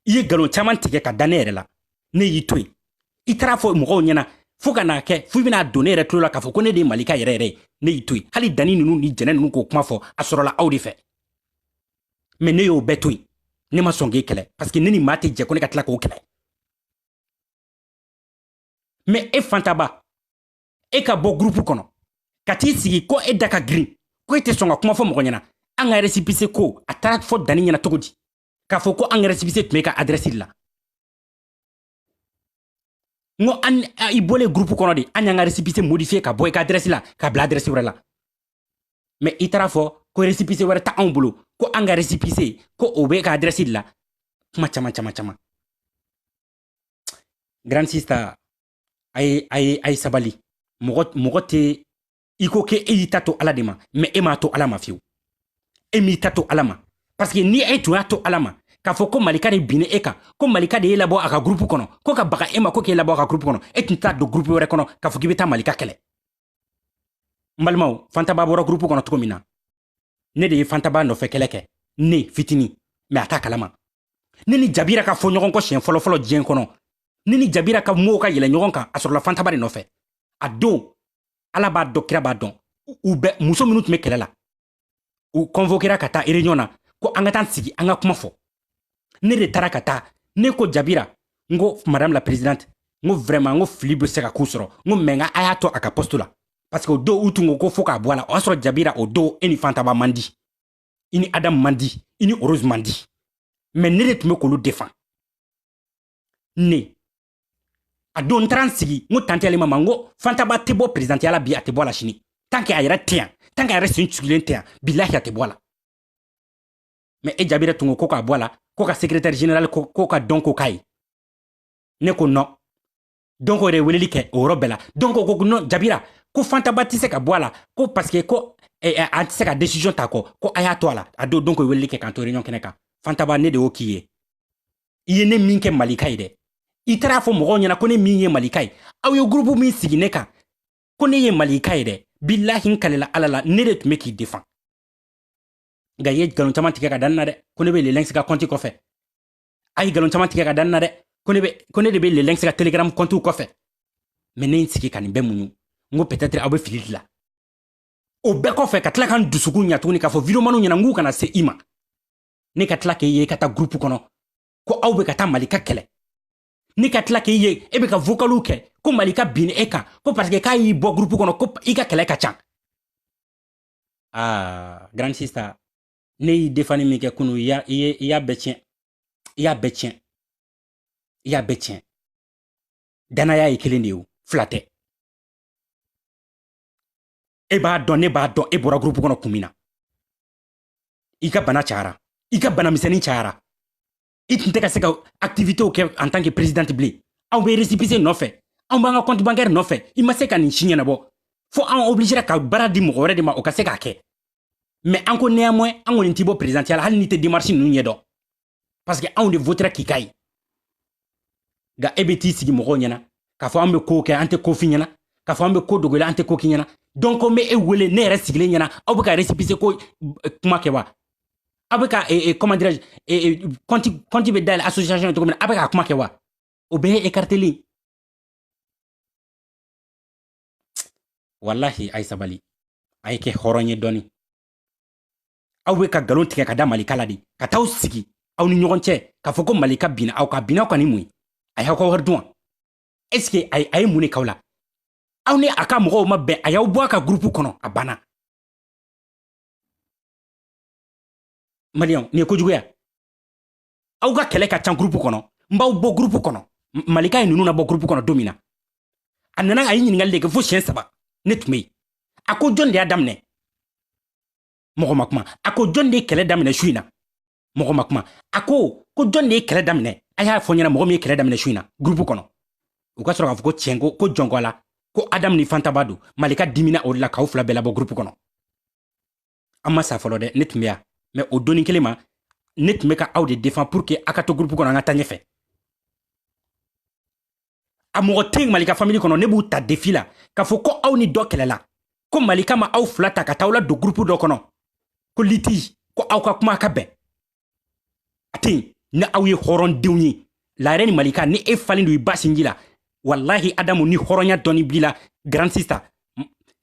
i ye nkalon caman tigɛ ka da ne yɛrɛ la ne y'i to yen i taara fɔ mɔgɔw ɲɛna fo ka n'a kɛ fo i bɛna don ne yɛrɛ tulo la k'a fɔ ko ne de ye Malika yɛrɛ yɛrɛ ye ne y'i to yen hali Dani ninnu ni jɛnɛ ninnu k'o kuma fɔ a sɔrɔla aw de fɛ mais ne y'o bɛɛ to yen ne ma sɔn k'e kɛlɛ parce que ne ni maa tɛ jɛ ko ne ka tila k'o kɛlɛ mais e fantaba e ka bɔ groupe kɔnɔ ka t'i sigi ko e da ka girin ko e tɛ sɔn ka kuma fɔ mɔgɔ ɲɛna an ka récépissé ko a taara fɔ Dani ɲɛna cogo di k'a fɔ ko an ka récépissé tun bɛ ka adresse de la n ko i bɔlen groupe kɔnɔ de an y'an ka récépissé modifié ka bɔ i ka adresse la ka bila adresse wɛrɛ la mais i taara fɔ ko récépissé wɛrɛ t'anw bolo ko an ka récépissé ko o bɛ ka adresse de la kuma caman grande sister a ye sabali mɔgɔ tɛ i ko k'e y'i ta to ala de ma mais e m'a to ala ma fiyewu e m'i ta to ala ma parce que ni e tun y'a to ala ma k'a fɔ ko Malika de binna e kan ko Malika de y'e labɔ a ka groupe kɔnɔ ko ka baga e ma ko k'e labɔ a ka groupe kɔnɔ e tun t'a don groupe wɛrɛ kɔnɔ k'a fɔ k'i bɛ taa Malika kɛlɛ n balimaw fantaba bɔra groupe kɔnɔ cogo min na ne de ye fantaba nɔfɛ kɛlɛ kɛ ne fitini mais a t'a kalama ne ni Jabira ka fɔ ɲɔgɔn kɔ siɲɛ fɔlɔ diɲɛ kɔnɔ ne ni Jabira ka mots ka yɛlɛ ɲɔgɔn kan a sɔrɔla fantaba de nɔfɛ a don ala b'a dɔn kira b'a dɔn u bɛɛ muso minnu tun bɛ kɛlɛ la u convoquera ka taa réunion na ko an ka taa sigi an ka kuma fɔ ne de taara ka taa ne ko Jabira n ko madame la présidente n ko vraiment n ko fili bɛ se ka k'u sɔrɔ n ko mais nka a y'a to a ka poste la parce que o don u tun ko ko fo k'a bɔ a la o y'a sɔrɔ Jabira o don e ni fantaba man di i ni Adamu man di i ni Rose man di mais ne de tun bɛ k'olu défend ne a don n taara n sigi n ko tante ale ma n ko fantaba tɛ bɔ présidentiya la bi a tɛ bɔ a la sini tant que a yɛrɛ tɛ yan tant que a yɛrɛ sen civilen tɛ yan bilahi a tɛ bɔ a la mais e Jabira tun ko k'a bɔ a la ko ka secrétaire général ko ka dɔn ko k'a ye ne ko non donc o yɛrɛ weleli kɛ o yɔrɔ bɛɛ la donc ko non Jabira ko fantaba tɛ se ka bɔ a la ko parce que ko a tɛ se ka décision ta kɔ ko a y'a to a la a don donc o weleli kɛ k'an to réunion kɛnɛ kan fantaba ne de y'o k'i ye i ye ne min kɛ Malika ye dɛ i taara fɔ mɔgɔw ɲɛna ko ne min ye Malika ye aw ye groupe min sigi ne kan ko ne ye Malika ye dɛ billahi n kalela ala la ne de tun bɛ k'i défend nka i ye nkalon caman tigɛ ka da n na dɛ ko ne bɛ l'Elex ka compte kɔfɛ a ye nkalon caman tigɛ ka da n na dɛ ko ne de bɛ l'Elex ka telegram compte kɔfɛ mais ne ye n sigi ka nin bɛɛ muɲu n ko peut-être aw bɛ fili de la o bɛɛ kɔfɛ ka tila ka n dusukun ɲa tuguni k'a fɔ videomaniw ɲɛna n k'u kana se i ma ne ka tila k'e ye ka taa groupe kɔnɔ ko aw bɛ ka taa Malika kɛlɛ ne ka tila k'e ye e bɛ ka vocaliw kɛ ko Malika bin e kan ko parce que k'a y'i bɔ groupe kɔnɔ ko i ka kɛlɛ ka ca grande sister ne y'i défendre min kɛ kunu i y'a bɛɛ tiɲɛ i y'a bɛɛ tiɲɛ danaya ye kelen de ye o fila tɛ e b'a dɔn ne b'a dɔn e bɔra groupe kɔnɔ kun min na i ka bana cayara i ka bana misɛnnin cayara I tun tɛ ka se ka activité kɛ en tant que présidente bilen aw bɛ récépissé nɔfɛ anw b'an ka compte bancaire nɔfɛ i ma se ka nin si ɲɛnabɔ fo an obligera ka baara di mɔgɔ wɛrɛ de ma o ka se k'a kɛ mais an ko néanmoins an kɔni t'i bɔ présidentielle hali n'i tɛ démarche ninnu ɲɛdɔn parce que anw de votera k'i ka ye nka e bɛ t'i sigi mɔgɔw ɲɛna k'a fɔ an bɛ ko kɛ an tɛ ko f'i ɲɛna k'a fɔ an bɛ ko dogo la an tɛ ko k'i ɲɛna donc n bɛ e wele ne yɛrɛ sigilen ɲɛna aw bɛ ka récépissé ko kuma kɛ wa aw bɛ ka comment dirais-je compte bɛ dayɛlɛ association ye cogo min na aw bɛ ka kuma kɛ wa o bɛɛ ye écarteli wallahi a ye sabali a ye kɛ hɔrɔn ye dɔɔni aw bɛ ka nkalon tigɛ ka da malika la de ka t'aw sigi aw ni ɲɔgɔn cɛ k'a fɔ ko malika binna aw ka binna aw ka ni mun ye a y'aw ka wari dun wa est ce que a ye mun de k'aw la aw ni a ka mɔgɔw ma bɛn a y'aw bɔ a ka groupe kɔnɔ a banna maliyɛnw nin ye kojuguya aw ka kɛlɛ ka ca groupe kɔnɔ n b'aw bɔ groupe kɔnɔ malika ye ninnu labɔ groupe kɔnɔ don min na a nana a ye ɲininkali de kɛ fo siɲɛ 3 ne tun bɛ yen a ko jɔn de y'a daminɛ mɔgɔ ma kuma a ko jɔn de ye kɛlɛ daminɛ su in na mɔgɔ ma kuma a ko jɔn de ye kɛlɛ daminɛ a y'a fɔ ɲɛna mɔgɔ min ye kɛlɛ daminɛ su in na groupe kɔnɔ u ka sɔrɔ k'a fɔ ko tiɲɛ ko jɔn ko a la ko adamu ni fantaba don malika dimina o de la k'aw fila bɛɛ labɔ groupe kɔnɔ an ma sa fɔlɔ dɛ ne tun bɛ yan mais o donni kelen ma ne tun bɛ ka aw de défend pour que a ka to groupe kɔnɔ an ka taa ɲɛfɛ a mɔgɔ tɛ malika famille kɔnɔ ne b'u ta défi la k'a fɔ ko aw ni dɔ kɛlɛla ko malika ma aw fila ta ka taa aw la don groupe dɔ kɔnɔ ko litige ko aw ka kuma ka bɛn a tɛ yen ni aw ye hɔrɔndenw ye laɛrɛ ni malika ni e falen don i ba sinji la wallahi adamu ni hɔrɔnya dɔɔni b'i la grande sister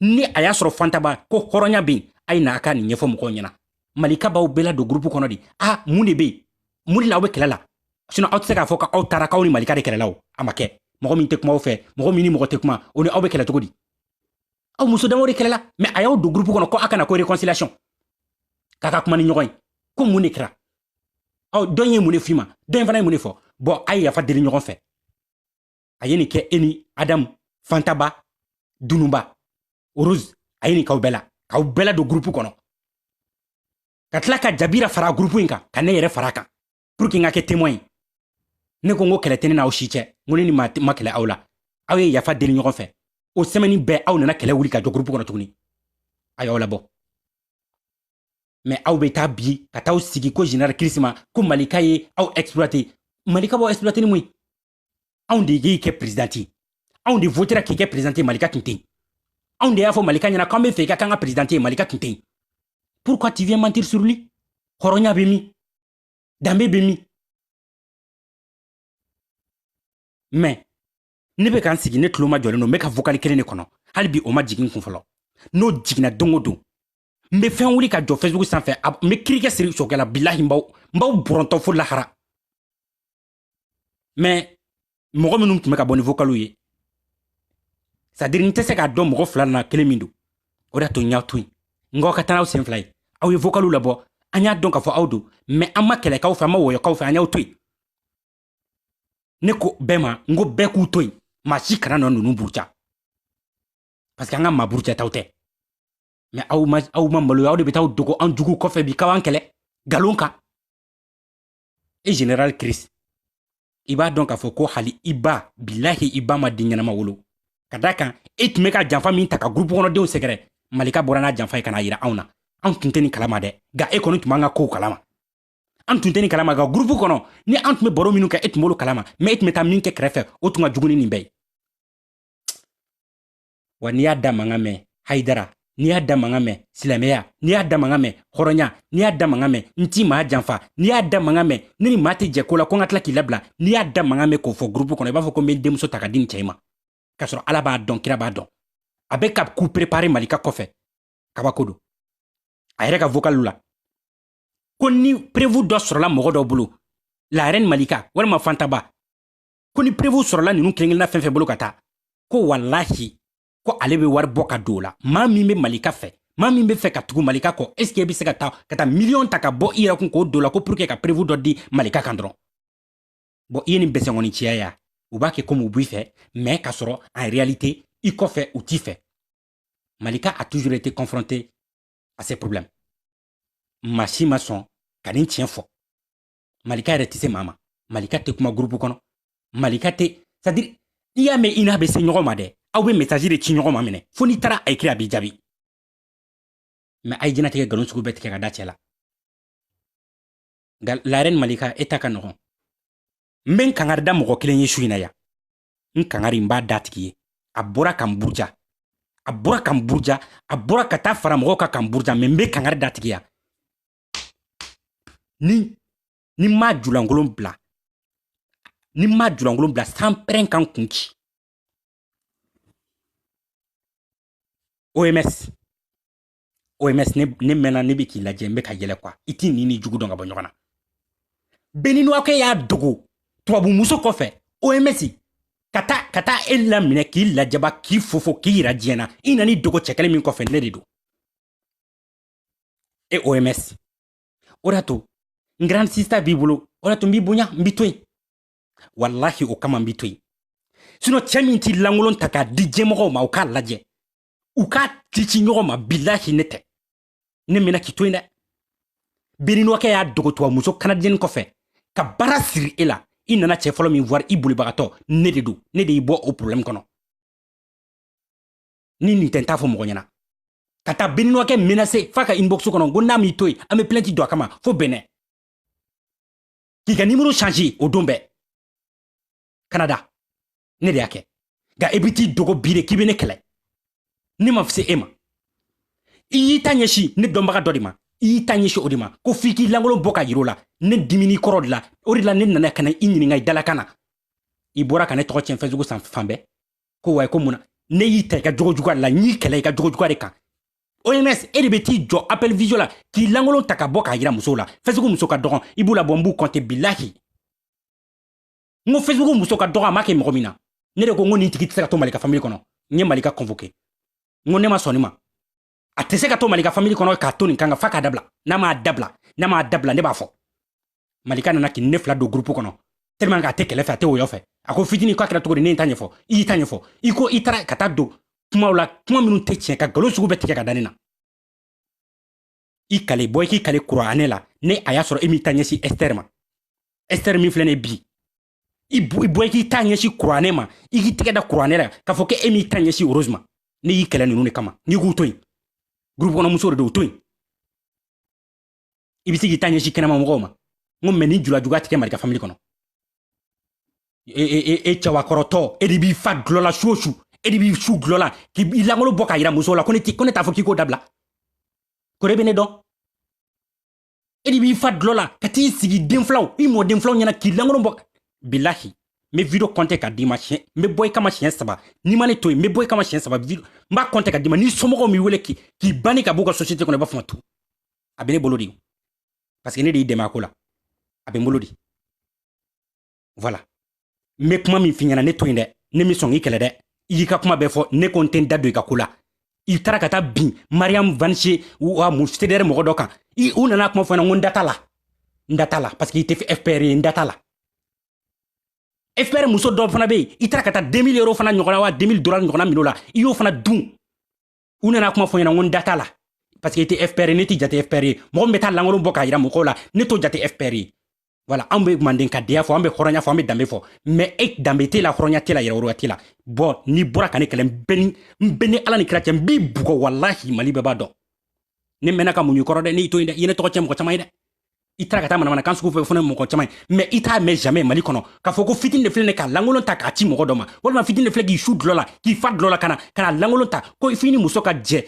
ni a y'a sɔrɔ fantaba ko hɔrɔnya bɛ yen a ye na a ka nin ɲɛfɔ mɔgɔw ɲɛna malika b'aw bɛɛ la don groupe kɔnɔ de mun de bɛ yen mun de la aw bɛ kɛlɛ la sinon aw tɛ se k'a fɔ k'aw taara k'aw ni malika de kɛlɛla o a ma kɛ mɔgɔ min tɛ kuma aw fɛ mɔgɔ min ni mɔgɔ tɛ kuma o ni aw bɛ kɛlɛ cogo di aw muso damaw de kɛlɛla mais a y'aw don groupe kɔnɔ ko a kana ko réconciliation k'a ka kuma ni ɲɔgɔn ye ko mun de kɛra dɔ in ye mun de f'i ma dɔ in fana ye mun de fɔ bon a ye yafa deli ɲɔgɔn fɛ a ye nin kɛ e ni adamu fantaba dununba rose a ye nin k'aw bɛɛ la don groupe kɔnɔ ka tila ka jabira fara groupe in kan ka ne yɛrɛ fara kan pour que n ka kɛ témoin ye ne ko n ko kɛlɛ tɛ ne n'aw si cɛ n ko ne ni ma kɛlɛ aw la aw ye yafa deli ɲɔgɔn fɛ o semaine bɛɛ aw nana kɛlɛ wuli ka jɔ groupe kɔnɔ tuguni a y'aw labɔ mais aw bɛ taa bi ka t'aw sigi ko général kirisima ko malika ye aw exploité malika b'aw exploité ni mun ye anw de y'i kɛ présidente ye anw de votera k'i kɛ présidente ye malika tun tɛ yen anw de y'a fɔ malika ɲɛna k'an bɛ fɛ i ka k'an ka présidente ye malika tun tɛ yen pourquoi tu viens mentir sur lui hɔrɔnya bɛ min danbe bɛ min mais ne bɛ ka n sigi ne tulo ma jɔlen don n bɛ ka vocal kelen de kɔnɔ hali bi o ma jigin n kun fɔlɔ n'o jiginna don o don n bɛ fɛn wuli ka jɔ Facebook sanfɛ n bɛ kirikɛ siri sokɛ la bilahi n b'aw bɔrɔntɔ fo lahara mais mɔgɔ minnu tun bɛ ka bɔ ni vocalu ye c'est à dire n tɛ se k'a dɔn mɔgɔ fila na kelen min don o de y'a to n y'a to yen n k'aw ka taa n'aw sen fila ye aw ye vocalu labɔ an y'a dɔn k'a fɔ aw don mais an ma kɛlɛkaw fɛ an ma wɔyɔkaw fɛ an y'aw to yen ne ko bɛɛ ma n ko bɛɛ k'u to yen maa si kana nɔ ninnu buruja parce que an ka maa burujataw tɛ mais aw ma maloya aw de bɛ taa dogo an jugu kɔfɛ bi k'aw an kɛlɛ nkalon kan e général Chris i b'a dɔn k'a fɔ ko hali i ba bilahi i ba ma den ɲɛnama wolo ka d'a kan e tun bɛ ka janfa min ta ka groupe kɔnɔdenw sɛgɛrɛ malika bɔra n'a janfa ye ka n'a jira anw na anw tun tɛ nin kalama dɛ nka e kɔni tun b'an ka kow kalama an tun tɛ nin kalama nka groupe kɔnɔ ni an tun bɛ baro minnu kɛ e tun b'olu kalama mais e tun bɛ taa min kɛ kɛrɛfɛ o tun ka jugu ni nin bɛɛ ye wa n'i y'a da mankan mɛn hayidara n'i y'a da mankan mɛn silamɛya n'i y'a da mankan mɛn hɔrɔnya n'i y'a da mankan mɛn n t'i maa janfa n'i y'a da mankan mɛn ne ni maa tɛ jɛ ko la ko n ka tila k'i labila n'i y'a da mankan mɛn k'o fɔ groupe kɔnɔ i b'a fɔ ko n bɛ n denmuso ta ka di nin cɛ in ma k'a sɔrɔ ala b'a dɔn kira b'a dɔn a bɛ ka coup préparé malika kɔfɛ kabako don a yɛrɛ ka vocalu la ko ni prévu dɔ sɔrɔla mɔgɔ dɔ bolo la reine malika walima fantaba ko ni prévu sɔrɔla ninnu kelen-kelenna fɛn fɛn bolo ka taa ko wallahi ko ale bɛ wari bɔ ka don o la maa min bɛ malika fɛ maa min bɛ fɛ ka tugu malika kɔ est ce que e bɛ se ka taa miliyɔn ta ka bɔ i yɛrɛ kun k'o don o la ko pour que ka prévu dɔ di malika kan dɔrɔn bon i ye nin bɛsɛnkɔni ciya ya u b'a kɛ comme u b'i fɛ mais k'a sɔrɔ en réalité i kɔfɛ u t'i fɛ malika a toujours été confronté à ces problèmes maa si ma sɔn ka nin tiɲɛ fɔ Malika yɛrɛ tɛ se maa ma. Malika tɛ kuma groupe kɔnɔ. Malika tɛ, c'est-à-dire i y'a mɛn i n'a bɛ se ɲɔgɔn ma dɛ. Aw bɛ message de ci ɲɔgɔn ma minɛ. Fo n'i taara a écrit a b'i jaabi. Mais a ye jɛnatigɛ nkalon sugu bɛɛ tigɛ ka da cɛ la. La reine Malika e ta ka nɔgɔn. N bɛ n kangari da mɔgɔ kelen ye su in na yan. N kangari n b'a da tigi ye. A bɔra ka n buruja. A bɔra ka n buruja. A bɔra ka taa fara mɔgɔw kan ka n buruja. Mais n bɛ kangari da tigi ya. Ni m'a julankolon bila. Ni m'a julankolon bila sans pɛrɛn kan kun ci. OMS ne mɛnna ne bɛ k'i lajɛ n bɛ ka yɛlɛ quoi. I t'i ni jugu dɔn ka bɔ ɲɔgɔn na. Beninoakɛ y'a dogo tubabumuso kɔfɛ OMS ka taa e laminɛ k'i lajaba k'i fofo k'i yira diɲɛ na. I nani dogo cɛ kelen min kɔfɛ ne de don. E OMS. O de y'a to n grande sister b'i bolo. O de y'a to n b'i bonya n b'i to yen. Wallahi o kama n b'i to yen. Sinon cɛ min t'i lankolon ta k'a di diɲɛmɔgɔw ma u k'a lajɛ. U k'a tici ɲɔgɔn ma bilahi ne tɛ. Ne mena k'i to yen dɛ. Beninoakɛ y'a dogo tubabumuso canadienne kɔfɛ ka baara siri e la. I nana cɛ fɔlɔ min voir i bolibagatɔ ne de don. Ne de y'i bɔ o problème kɔnɔ. Ni nin tɛ n t'a fɔ mɔgɔ ɲɛna. Ka taa Beninoakɛ menacer f'a ka inbox kɔnɔ ko n'a m'i to yen an bɛ plainte don a kama fo Benin. K'i ka numéro changer o don bɛɛ. Canada. Ne de y'a kɛ. Nka e bɛ t'i dogo bi de k'i bɛ ne kɛlɛ. Ne ma fise e ma. I y'i ta ɲɛsin ne dɔnbaga dɔ de ma. I y'i ta ɲɛsin o de ma. Ko f'i k'i lankolon bɔ ka yir'o la. Ne dimini kɔrɔ de la. O de la ne nana ka na i ɲininka i dalakan na. I bɔra ka ne tɔgɔ tiɲɛ Facebook san fan bɛɛ. Ko wayi ko mun na. Ne y'i ta i ka jogo juguya de la. N y'i kɛlɛ i ka jogo juguya de kan. OMS e de bɛ t'i jɔ appel visio la k'i lankolon ta ka bɔ k'a yira musow la. Facebook muso ka dɔgɔn. I b'u labɔ n b'u compter bilahi. N ko Facebook muso ka dɔgɔn a ma kɛ mɔgɔ min na. Ne de ko n ko nin tigi tɛ se ka to Malika famille kɔnɔ. N ye Malika convoqué. N ko ne ma sɔn nin ma. A tɛ se ka to Malika famille kɔnɔ k'a to nin kan f'a k'a dabila. N'a m'a dabila ne b'a fɔ. Malika nana k'i ne fila don groupe kɔnɔ. Tellement k'a tɛ kɛlɛ fɛ a tɛ woyɔ fɛ. A ko fitini k'a kɛra cogo di ne t'a ɲɛfɔ. I y'i ta ɲɛfɔ. I ko i taara ka taa don kumaw la kuma minnu tɛ tiɲɛ ka nkalon sugu bɛɛ tigɛ ka da ne na. I kale bɔ i k'i kale kuranɛ la ne a y'a sɔrɔ e m'i ta ɲɛsin Esther ma. Esther min filɛ ne bi. I bɔ i k'i ta ɲɛsin kuranɛ ma. I k'i tɛgɛ da kuranɛ la k'a fɔ k'e m'i ta ɲɛsin Rose ma. Ne y'i kɛlɛ ninnu de kama. N'i k'u to yen. Groupe kɔnɔ muso de don u to yen. I bɛ se k'i ta ɲɛsin kɛnɛma mɔgɔw ma. N ko mais ni julajuguya tɛ kɛ Malika famille kɔnɔ. E cɛwakɔrɔtɔ e de b'i fa dulɔ la su o su. E de b'i su dulɔ la k'i lankolon bɔ k'a yira musow la ko ne t'a fɔ k'i k'o dabila. Ko de bɛ ne dɔn. E de b'i fa dulɔ la ka t'i sigi denfilaw i mɔden filaw ɲɛna k'i lankolon bɔ. Bilahi n bɛ video compter k'a d'i ma siɲɛ n bɛ bɔ i kama siɲɛ 3 n'i ma ne to yen n bɛ bɔ i kama siɲɛ 3 video n b'a compter k'a d'i ma ni somɔgɔw m'i wele k'i banni ka b'u ka société kɔnɔ i b'a fɔ ma tout a bɛ ne bolo de parce que ne de y'i dɛmɛ a ko la a bɛ n bolo de voilà n bɛ kuma min f'i ɲɛna ne to yen dɛ ne min sɔn k'i kɛlɛ dɛ i y'i ka kuma bɛɛ fɔ ne ko n tɛ n da don i ka ko la i taara ka taa bin Mariam Vanche wa CDR mɔgɔ dɔ kan u nana kuma fɔ n ɲɛna ko n da t'a la parce que i tɛ FPR ye n da t'a la. FPR muso dɔ fana bɛ yen i taara ka taa 2000 € fana ɲɔgɔnna wa 2000 $ ɲɔgɔnna minɛ o la i y'o fana dun u nana kuma fɔ ɲɛna ko n da t'a la parce que i tɛ FPR ne tɛ jate FPR ye mɔgɔ min bɛ taa lankolon bɔ k'a yira mɔgɔw la ne t'o jate FPR ye voilà an bɛ mandenkadenya fɔ an bɛ hɔrɔnya fɔ an bɛ danbe fɔ mais e danbe t'e la hɔrɔnya t'e la yɛrɛwoloya t'e la bon n'i bɔra ka ne kɛlɛ n bɛ ni Ala ni kira cɛ n b'i bugɔ walahi Mali bɛɛ b'a dɔn ne mɛnna ka muɲu i kɔrɔ dɛ ne y'i to yen dɛ i ye ne tɔgɔ cɛ mɔgɔ caman ye dɛ i taara ka taa manamanakan sugu fɛ fana mɔgɔ caman ye mais i t'a mɛn jamais Mali kɔnɔ k'a fɔ ko fitini de filɛ ne k'a lankolon ta k'a ci mɔgɔ dɔ ma walima fitini de filɛ k'i su dulɔ la k'i fa dulɔ la ka na lankolon ta ko f'i ni muso ka jɛ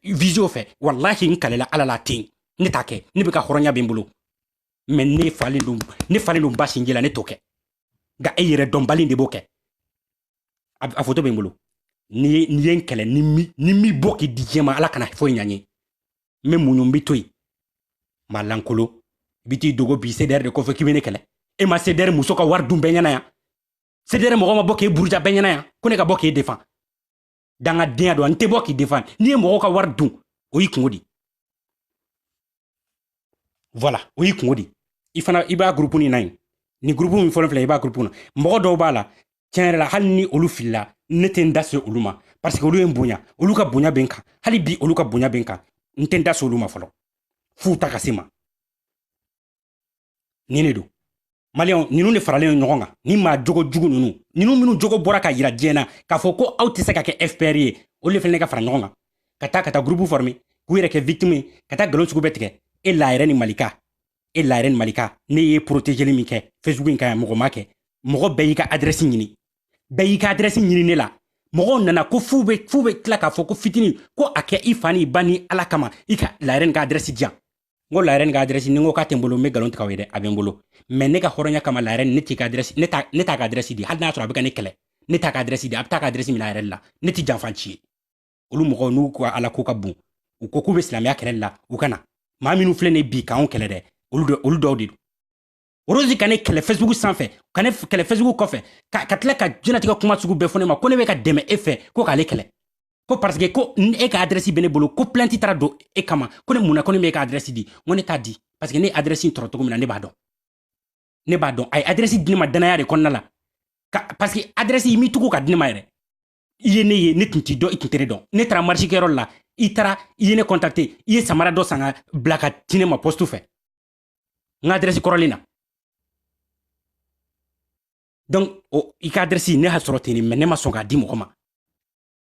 visio fɛ walahi n kalela Ala la ten ne t'a kɛ ne bɛ ka hɔrɔnya bɛ n bolo mais ne falen don ba sinji la ne t'o kɛ nka e yɛrɛ dɔnbali de b'o kɛ a photo bɛ n bolo n'i ye n kɛlɛ ni mi bɔ k'i di diɲɛ ma Ala kana foyi ɲa n ye n bɛ muɲu n bɛ to yen ma lankolo i bɛ t'i dogo bi CDR de kɔfɛ k'i bɛ ne kɛlɛ e ma CDR muso ka wari dun bɛɛ ɲɛna yan CDR mɔgɔ ma bɔ k'e buruja bɛɛ ɲɛna yan ko ne ka bɔ k'e défend dangadenya don n tɛ bɔ k'i défend n'i ye mɔgɔw ka wari dun o y'i kungo di voilà o y'i kungo di i fana i b'a groupe nin na yen ni groupe min fɔlɔ filɛ i b'a groupe na mɔgɔ dɔw b'a la tiɲɛ yɛrɛ la hali ni olu filila ne tɛ n da se olu ma parce que olu ye n bonya olu ka bonya bɛ n kan hali bi olu ka bonya bɛ n kan n tɛ n da se olu ma fɔlɔ f'u ta ka se ma nin de don maliyɛnw ninnu de faralen ɲɔgɔn kan ni maa jogo jugu ninnu minnu jogo bɔra ka yira diɲɛ na k'a fɔ ko aw tɛ se ka kɛ fpr ye olu de fana ka fara ɲɔgɔn kan ka taa groupe former k'u yɛrɛ kɛ victime ye ka taa nkalon sugu bɛɛ tigɛ e la yɛrɛ ni malika ne ye protégeli min kɛ facebook in kan yan mɔgɔ ma kɛ mɔgɔ bɛɛ y'i ka adresse ɲini ne la mɔgɔw nana ko f'u bɛ tila k'a fɔ ko fitini ko a kɛ i fa ni ba ni ala kama i ka la yɛrɛ nin ka adresse diyan n ko la yɛrɛ nin ka adresse ni n ko k'a tɛ n bolo n bɛ nkalon tigɛ aw ye dɛ a bɛ n bolo mais ne ka hɔrɔnya kama la yɛrɛ ne t'i ka adresse ne t'a ka adresse di hali n'a sɔrɔ a bɛ ka ne kɛlɛ ne t'a ka adresse di a bɛ taa ka adresse minɛ a yɛrɛ la ne tɛ janfa ci ye olu mɔgɔw n'u ko ala ko ka bon u ko k'u bɛ silamɛya kɛlɛli la u ka na maa minnu filɛ nin bi k'anw kɛlɛ dɛ olu dɔw de don Orozi ka ne kɛlɛ Facebook sanfɛ ka ne kɛlɛ Facebook kɔfɛ ka tila ka jɛnatigɛ kuma sugu bɛɛ fɔ ne ma ko ne bɛ ka dɛmɛ e fɛ ko k'ale kɛlɛ ko parce que ko e ka adresse bɛ ne bolo ko plainte taara don e kama ko ne munna ko ne bɛ e ka adresse di n ko ne t'a di parce que ne adresse in tɔrɔ cogo min na ne b'a dɔn a ye adresse di ne ma danaya de kɔnɔna la parce que adresse i m'i tugu ka di ne ma yɛrɛ i ye ne ye ne tun t'i dɔn i tun tɛ ne dɔn ne taara marche kɛyɔrɔ la i ye ne contacter i ye samara dɔ san ka bila ka ci ne ma poste fɛ n ka adresse kɔrɔlen na donc i ka adresse ne ha sɔrɔ ten mais ne ma sɔn k'a di mɔgɔ ma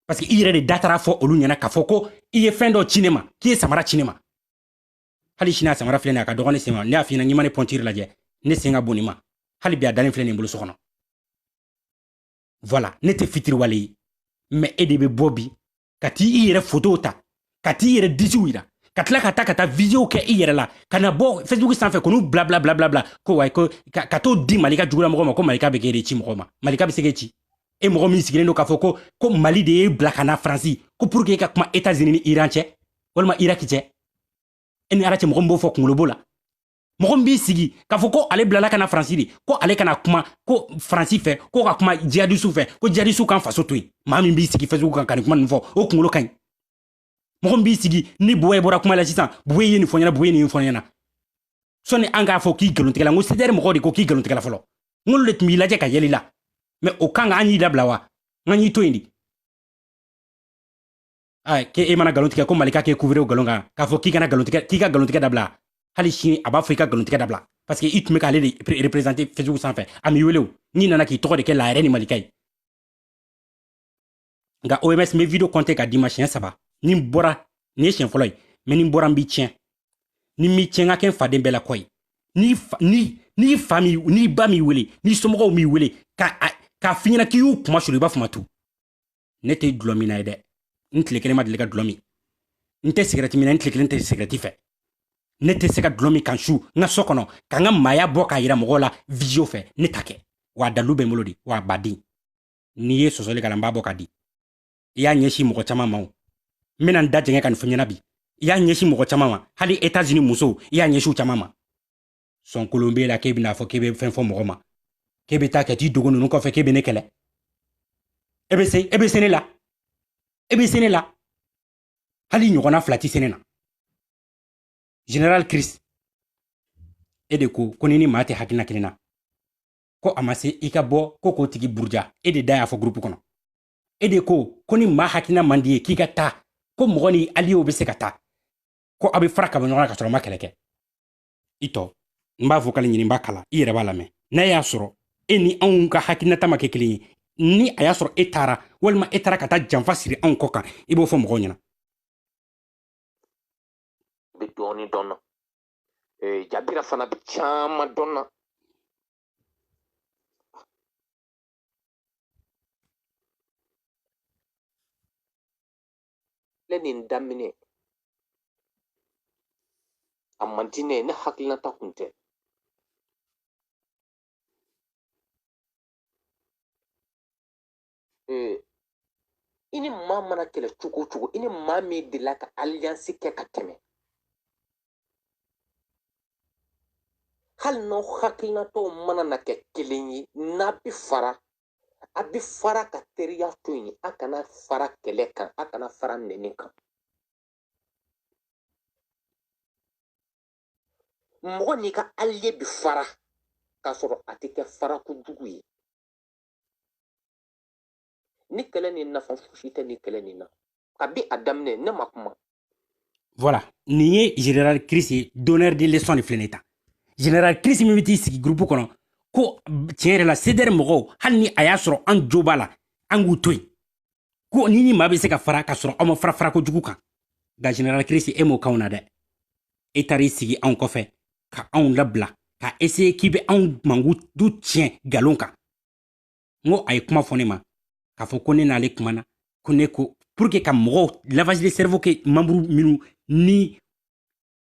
parce que i yɛrɛ de da taara fɔ olu ɲɛna k'a fɔ ko i ye fɛn dɔ ci ne ma k'i ye samara ci ne ma hali sini a samara filɛ nin a ka dɔgɔ ne sen ma ne y'a f'i ɲɛna ɲi ma ne pɔntiri lajɛ ne sen ka bon nin ma hali bi a dalen filɛ nin bolo so kɔnɔ voilà ne tɛ fitiriwale ye mais e de bɛ bɔ bi ka t'i yɛrɛ photo ta ka t'i yɛrɛ disiw yira ka tila ka taa vidéo kɛ i yɛrɛ la ka na bɔ Facebook sanfɛ ko n'u bla ko wayi ko ka t'o di Malika jugula mɔgɔ ma ko Malika bɛ k'e de ci mɔgɔ ma Malika bɛ se k'e ci e mɔgɔ min sigilen don k'a fɔ ko Mali de y'e bila ka na Faransi ko pour que e ka kuma États-Unis ni Iran cɛ walima Irak cɛ e ni Ala cɛ mɔgɔ min b'o fɔ kunkolo b'o la mɔgɔ min b'i sigi k'a fɔ ko ale bilala ka na Faransi de ko ale kana kuma ko Faransi fɛ ko ka kuma jihadistes fɛ ko jihadistes kan faso to yen maa min b'i sigi Facebook kan ka nin kuma ninnu fɔ o kunkolo ka ɲi mɔgɔ b'i sigi ni Buwe bɔra kuma la sisan Buwe ye nin fɔ ɲɛna Buwe ye nin fɔ ɲɛna sɔni an k'a fɔ k'i nkalontigɛla n ko CDR mɔgɔw de ko k'i nkalontigɛla fɔlɔ n k'olu de tun b'i lajɛ ka yɛlɛ i la mais o kan ka an y'i dabila wa n y'i to yen de k'e mana nkalon tigɛ ko Malika k'e couvrir o nkalon kan k'a fɔ k'i kana k'i ka nkalontigɛ dabila hali sini a b'a fɔ i ka nkalontigɛ dabila parce que i tun bɛ k'ale de représenter Facebook sanfɛ a m'i wele o n'i nana k'i tɔgɔ de kɛ la yɛrɛ ni Malika ye nka OMS n bɛ video compter k'a d'i ma siɲɛ 3 ni n bɔra nin ye siɲɛ fɔlɔ ye mais ni n bɔra n b'i tiɲɛ ni m'i tiɲɛ n ka kɛ n faden bɛɛ la kɔ ye n'i fa n'i ba m'i wele n'i somɔgɔw m'i wele k'a f'i ɲɛna k'i y'u kuma suru i b'a fɔ ma tu ne tɛ dulɔ min na ye dɛ n tile kelen ma deli ka dulɔ min n tɛ sigɛrɛti min na n tile kelen tɛ sigɛrɛti fɛ ne tɛ se ka dulɔ min kan su n ka so kɔnɔ ka n ka maaya bɔ k'a yira mɔgɔw la visio fɛ ne ta kɛ wa a dalu bɛ n bolo de wa a baden n'i ye sɔsɔli k'a la n b'a bɔ ka di i y'a ɲɛsin mɔgɔ caman ma o n bɛna n da jɛngɛ ka nin fɔ ɲɛna bi i y'a ɲɛsin mɔgɔ caman ma hali États-Unis musow i y'a ɲɛsin u caman ma sɔnkolon b'e la k'e bɛna fɔ k'e bɛ fɛn fɔ mɔgɔ ma k'e bɛ taa kɛ t'i dogo ninnu kɔfɛ k'e bɛ ne kɛlɛ e bɛ se ne la hali ɲɔgɔnna fila tɛ se ne na Général Chris e de ko ni maa tɛ hakilina kelen na ko a ma se i ka bɔ ko k'o tigi buruja e de da y'a fɔ groupe kɔnɔ e de ko ni maa hakilina man di ye k'i ka taa ko mɔgɔ ni alliés bɛ se ka taa ko a bɛ fara ka bɔ ɲɔgɔn na ka sɔrɔ a ma kɛlɛ kɛ i tɔ n b'a fɔ k'ale ɲini n b'a kala i yɛrɛ b'a lamɛn n'a y'a sɔrɔ e ni anw ka hakilinata ma kɛ kelen ye ni a y'a sɔrɔ e taara walima e taara ka taa janfa siri anw kɔ kan i b'o fɔ mɔgɔw ɲɛna bɛ dɔɔnin dɔn na Jabira fana bɛ caman dɔn na ne nin daminɛ a man di ne ye ne hakilinata kun tɛ i ni maa mana kɛlɛ cogo o cogo i ni maa min delila ka alliance kɛ ka tɛmɛ hali n'aw hakilinataw mana na kɛ kelen ye n'a bɛ fara a bɛ fara ka teriya to yen a kana fara kɛlɛ kan a kana fara nɛni kan mɔgɔ n'i ka allié bɛ fara k'a sɔrɔ a tɛ kɛ fara kojugu ye ni kɛlɛ ni nafa fosi tɛ ni kɛlɛ nin na kabi a daminɛ ne ma kuma voilà nin ye Général Chris ye donneur de leçon de filɛ nin ta général Chris min bɛ t'i sigi groupe kɔnɔ ko tiɲɛ yɛrɛ la CDR mɔgɔw hali ni a y'a sɔrɔ an jo b'a la an k'u to yen ko ni maa bɛ se ka fara ka sɔrɔ aw ma fara fara kojugu kan nka général Chris e m'o k'anw na dɛ e taar'i sigi anw kɔfɛ ka anw labila ka essayer k'i bɛ anw mankutu tiɲɛ nkalon kan n ko a ye kuma fɔ ne ma k'a fɔ ko ne n'ale kumana ko ne ko pour que ka mɔgɔw lavage de cerveau kɛ membre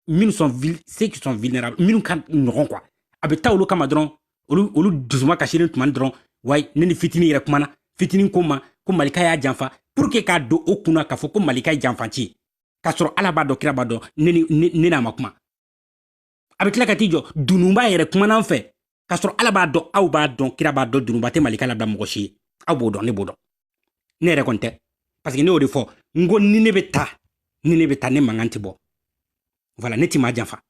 minnu sont ceux qui sont vulnérables minnu ka ɲɔgɔn quoi a bɛ taa olu kama dɔrɔn olu dusuma kasilen tuma dɔrɔn wayi ne ni fitinin yɛrɛ kumana fitinin ko ma ko malika y'a janfa pour que k'a don o kunna k'a fɔ ko malika ye janfanci ye k'a sɔrɔ ala b'a dɔn kira b'a dɔn ne n'a ma kuma a bɛ tila ka t'i jɔ dununba yɛrɛ kumana an fɛ k'a sɔrɔ ala b'a dɔn aw b'a dɔn kira b'a dɔn dununba tɛ malika labila mɔgɔ si ye aw b'o dɔn ne b'o dɔn ne yɛrɛ kɔni tɛ parce que ne y'o de fɔ n ko ni ne bɛ taa ne mankan tɛ bɔ voilà ne ti ma janfa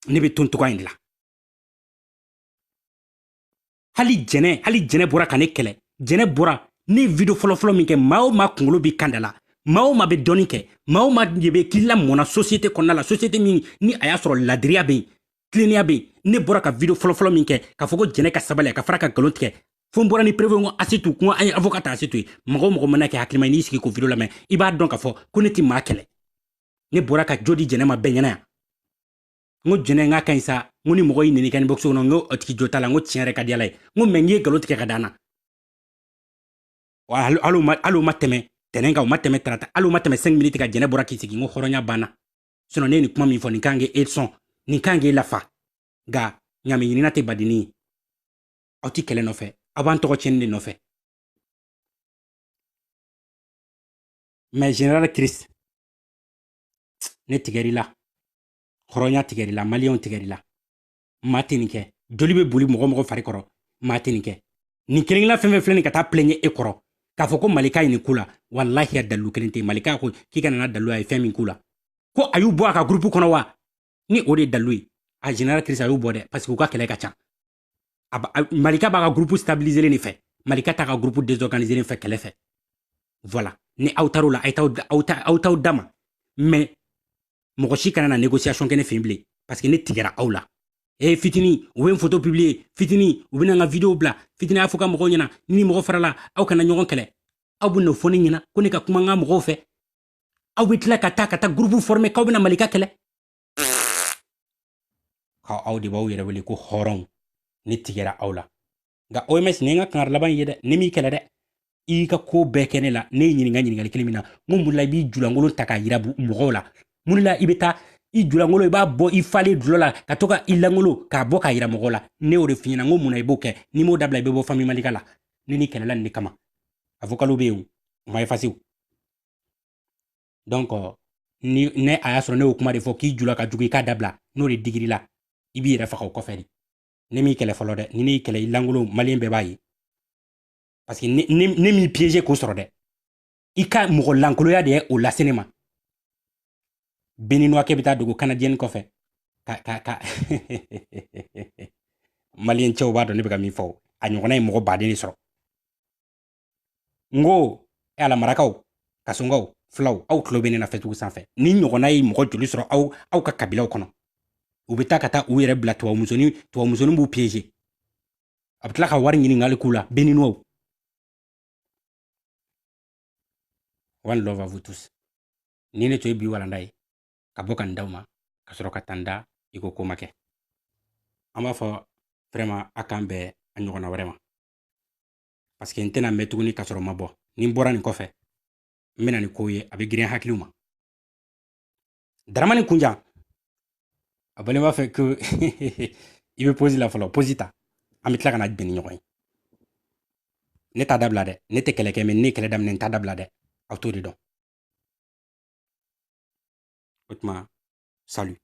ne bɛ to n togoya in de la hali jɛnɛ bɔra ka ne kɛlɛ jɛnɛ bɔra ne video fɔlɔfɔlɔ min kɛ maa o maa kunkolo b'i kan da la maa o maa bɛ dɔɔnin kɛ maa o maa de bɛ k'i lamɔna société kɔnɔna la société min ni a y'a sɔrɔ ladiriya bɛ yen tilennenya bɛ yen ne bɔra ka video fɔlɔfɔlɔ min kɛ k'a fɔ ko jɛnɛ ka sabali a ka fara ka nkalon tigɛ fo n bɔra ni prévu ko Asetu ko an ye avocat ta Asetu ye mɔgɔ o mɔgɔ mana kɛ hakilima ye n'i sigi k'o video lamɛn i b'a dɔn k'a fɔ ko ne ti maa kɛlɛ ne bɔra ka jo di jɛnɛ ma bɛɛ ɲɛna yan n ko jɛnɛ n k'a ka ɲi sa n ko ni mɔgɔ y'i nɛni kɛ ni box kɔnɔ n ko o tigi jo t'a la n ko tiɲɛ yɛrɛ ka di ala ye n ko mɛ n ye nkalon tigɛ ka d'an na hali o ma tɛmɛ tɛnɛn kan o ma tɛmɛ tarata hali o ma tɛmɛ 5 minutes ka jɛnɛ bɔra k'i sigi n ko hɔrɔnya banna sinon ne ye nin kuma min fɔ nin kan k'e sɔn nin kan k'e lafa nka ɲaami ɲinina tɛ badini ye aw ti kɛlɛ nɔfɛ aw b'an tɔgɔ tiɲɛni de nɔfɛ mais général Chris ne tigɛr'i la hɔrɔnya tigɛr'i la maliyɛnw tigɛr'i la maa tɛ nin kɛ joli bɛ boli mɔgɔ fari kɔrɔ maa tɛ nin kɛ nin kelen-kelenna fɛn fɛn filɛ nin ka taa plaignre e kɔrɔ k'a fɔ ko malika ye nin ku la walahi a dalilu kelen tɛ malika ko k'i ka nana dalilu a ye fɛn min ku la ko a y'u bɔ a ka groupe kɔnɔ wa ni o de ye dalilu ye a général Chris a y'u bɔ dɛ parce que u ka kɛlɛ ka ca malika b'a ka groupe stabiliser nin fɛ malika t'a ka groupe désorganiser nin fɛ kɛlɛ fɛ voilà ni aw taar'o la aw t'aw dama mais mɔgɔ si kana na négociation kɛ ne fɛ yen bilen parce que ne tigɛra aw la fitini u bɛ n photo publier fitini u bɛna n ka video bila fitini y'a fɔ ka mɔgɔw ɲɛna ni mɔgɔ farala aw kana ɲɔgɔn kɛlɛ aw bɛ n'o fɔ ne ɲɛna ko ne ka kuma n ka mɔgɔw fɛ aw bɛ tila ka taa groupe former k'aw bɛna malika kɛlɛ aw de b'aw yɛrɛ wele ko hɔrɔnw ne tigɛra aw la nka OMS ne n ka kangari laban ye dɛ ne m'i kɛlɛ dɛ i y'i ka ko bɛɛ kɛ ne la ne ye ɲininkali kelen min na n ko mun la i b'i julankolon ta k'a yira mɔgɔw la mun la i bɛ taa i julankolon i b'a bɔ i falen dulɔ la ka to ka i lankolon k'a bɔ k'a yira mɔgɔw la ne y'o de f'i ɲɛna n ko mun na i b'o kɛ n'i m'o dabila i bɛ bɔ famille malika la ne ni kɛlɛla nin de kama avocat bɛ yen o ma effacer donc ne a y'a sɔrɔ ne y'o kuma de fɔ k'i jula ka jugu i k'a dabila n'o de digiri la i b'i yɛrɛ faga o kɔfɛ de ne m'i kɛlɛ fɔlɔ dɛ ni ne y'i kɛlɛ i lankolon maliyɛn bɛɛ b'a ye parce que ne m'i piéger k'o sɔrɔ dɛ i ka mɔgɔ lankoloya de ye o lase ne ma béninois kɛ bɛ taa dogo canadienne kɔfɛ ka maliyɛn cɛw b'a dɔn ne bɛ ka min fɔ a ɲɔgɔnna ye mɔgɔ baden de sɔrɔ n ko ala marakaw kasongaw fulaw aw tulo bɛ ne na fɛtugu sanfɛ ni ɲɔgɔnna ye mɔgɔ joli sɔrɔ aw ka kabilaw kɔnɔ u bɛ taa ka taa u yɛrɛ bila tubabumusoni b'u piéger a bɛ tila ka wari ɲininkali k'u la béninois one love à vous tous ni ne to ye bi walanda ye ka bɔ ka n d'aw ma ka sɔrɔ ka tan da i ko ma kɛ an b'a fɔ vraiment a k'an bɛn a ɲɔgɔnna wɛrɛ ma parce que n tɛna mɛn tuguni ka sɔrɔ ma bɔ ni n bɔra nin kɔfɛ n bɛna nin kow ye a bɛ girin hakiliw ma Daramani Kunjan a bɔlen b'a fɛ ko i bɛ posi la fɔlɔ posi ta an bɛ tila ka na bɛn ni ɲɔgɔn ye ne t'a dabila dɛ ne tɛ kɛlɛ kɛ mais ne ye kɛlɛ daminɛ n t'a dabila dɛ aw t'o de dɔn o tuma salut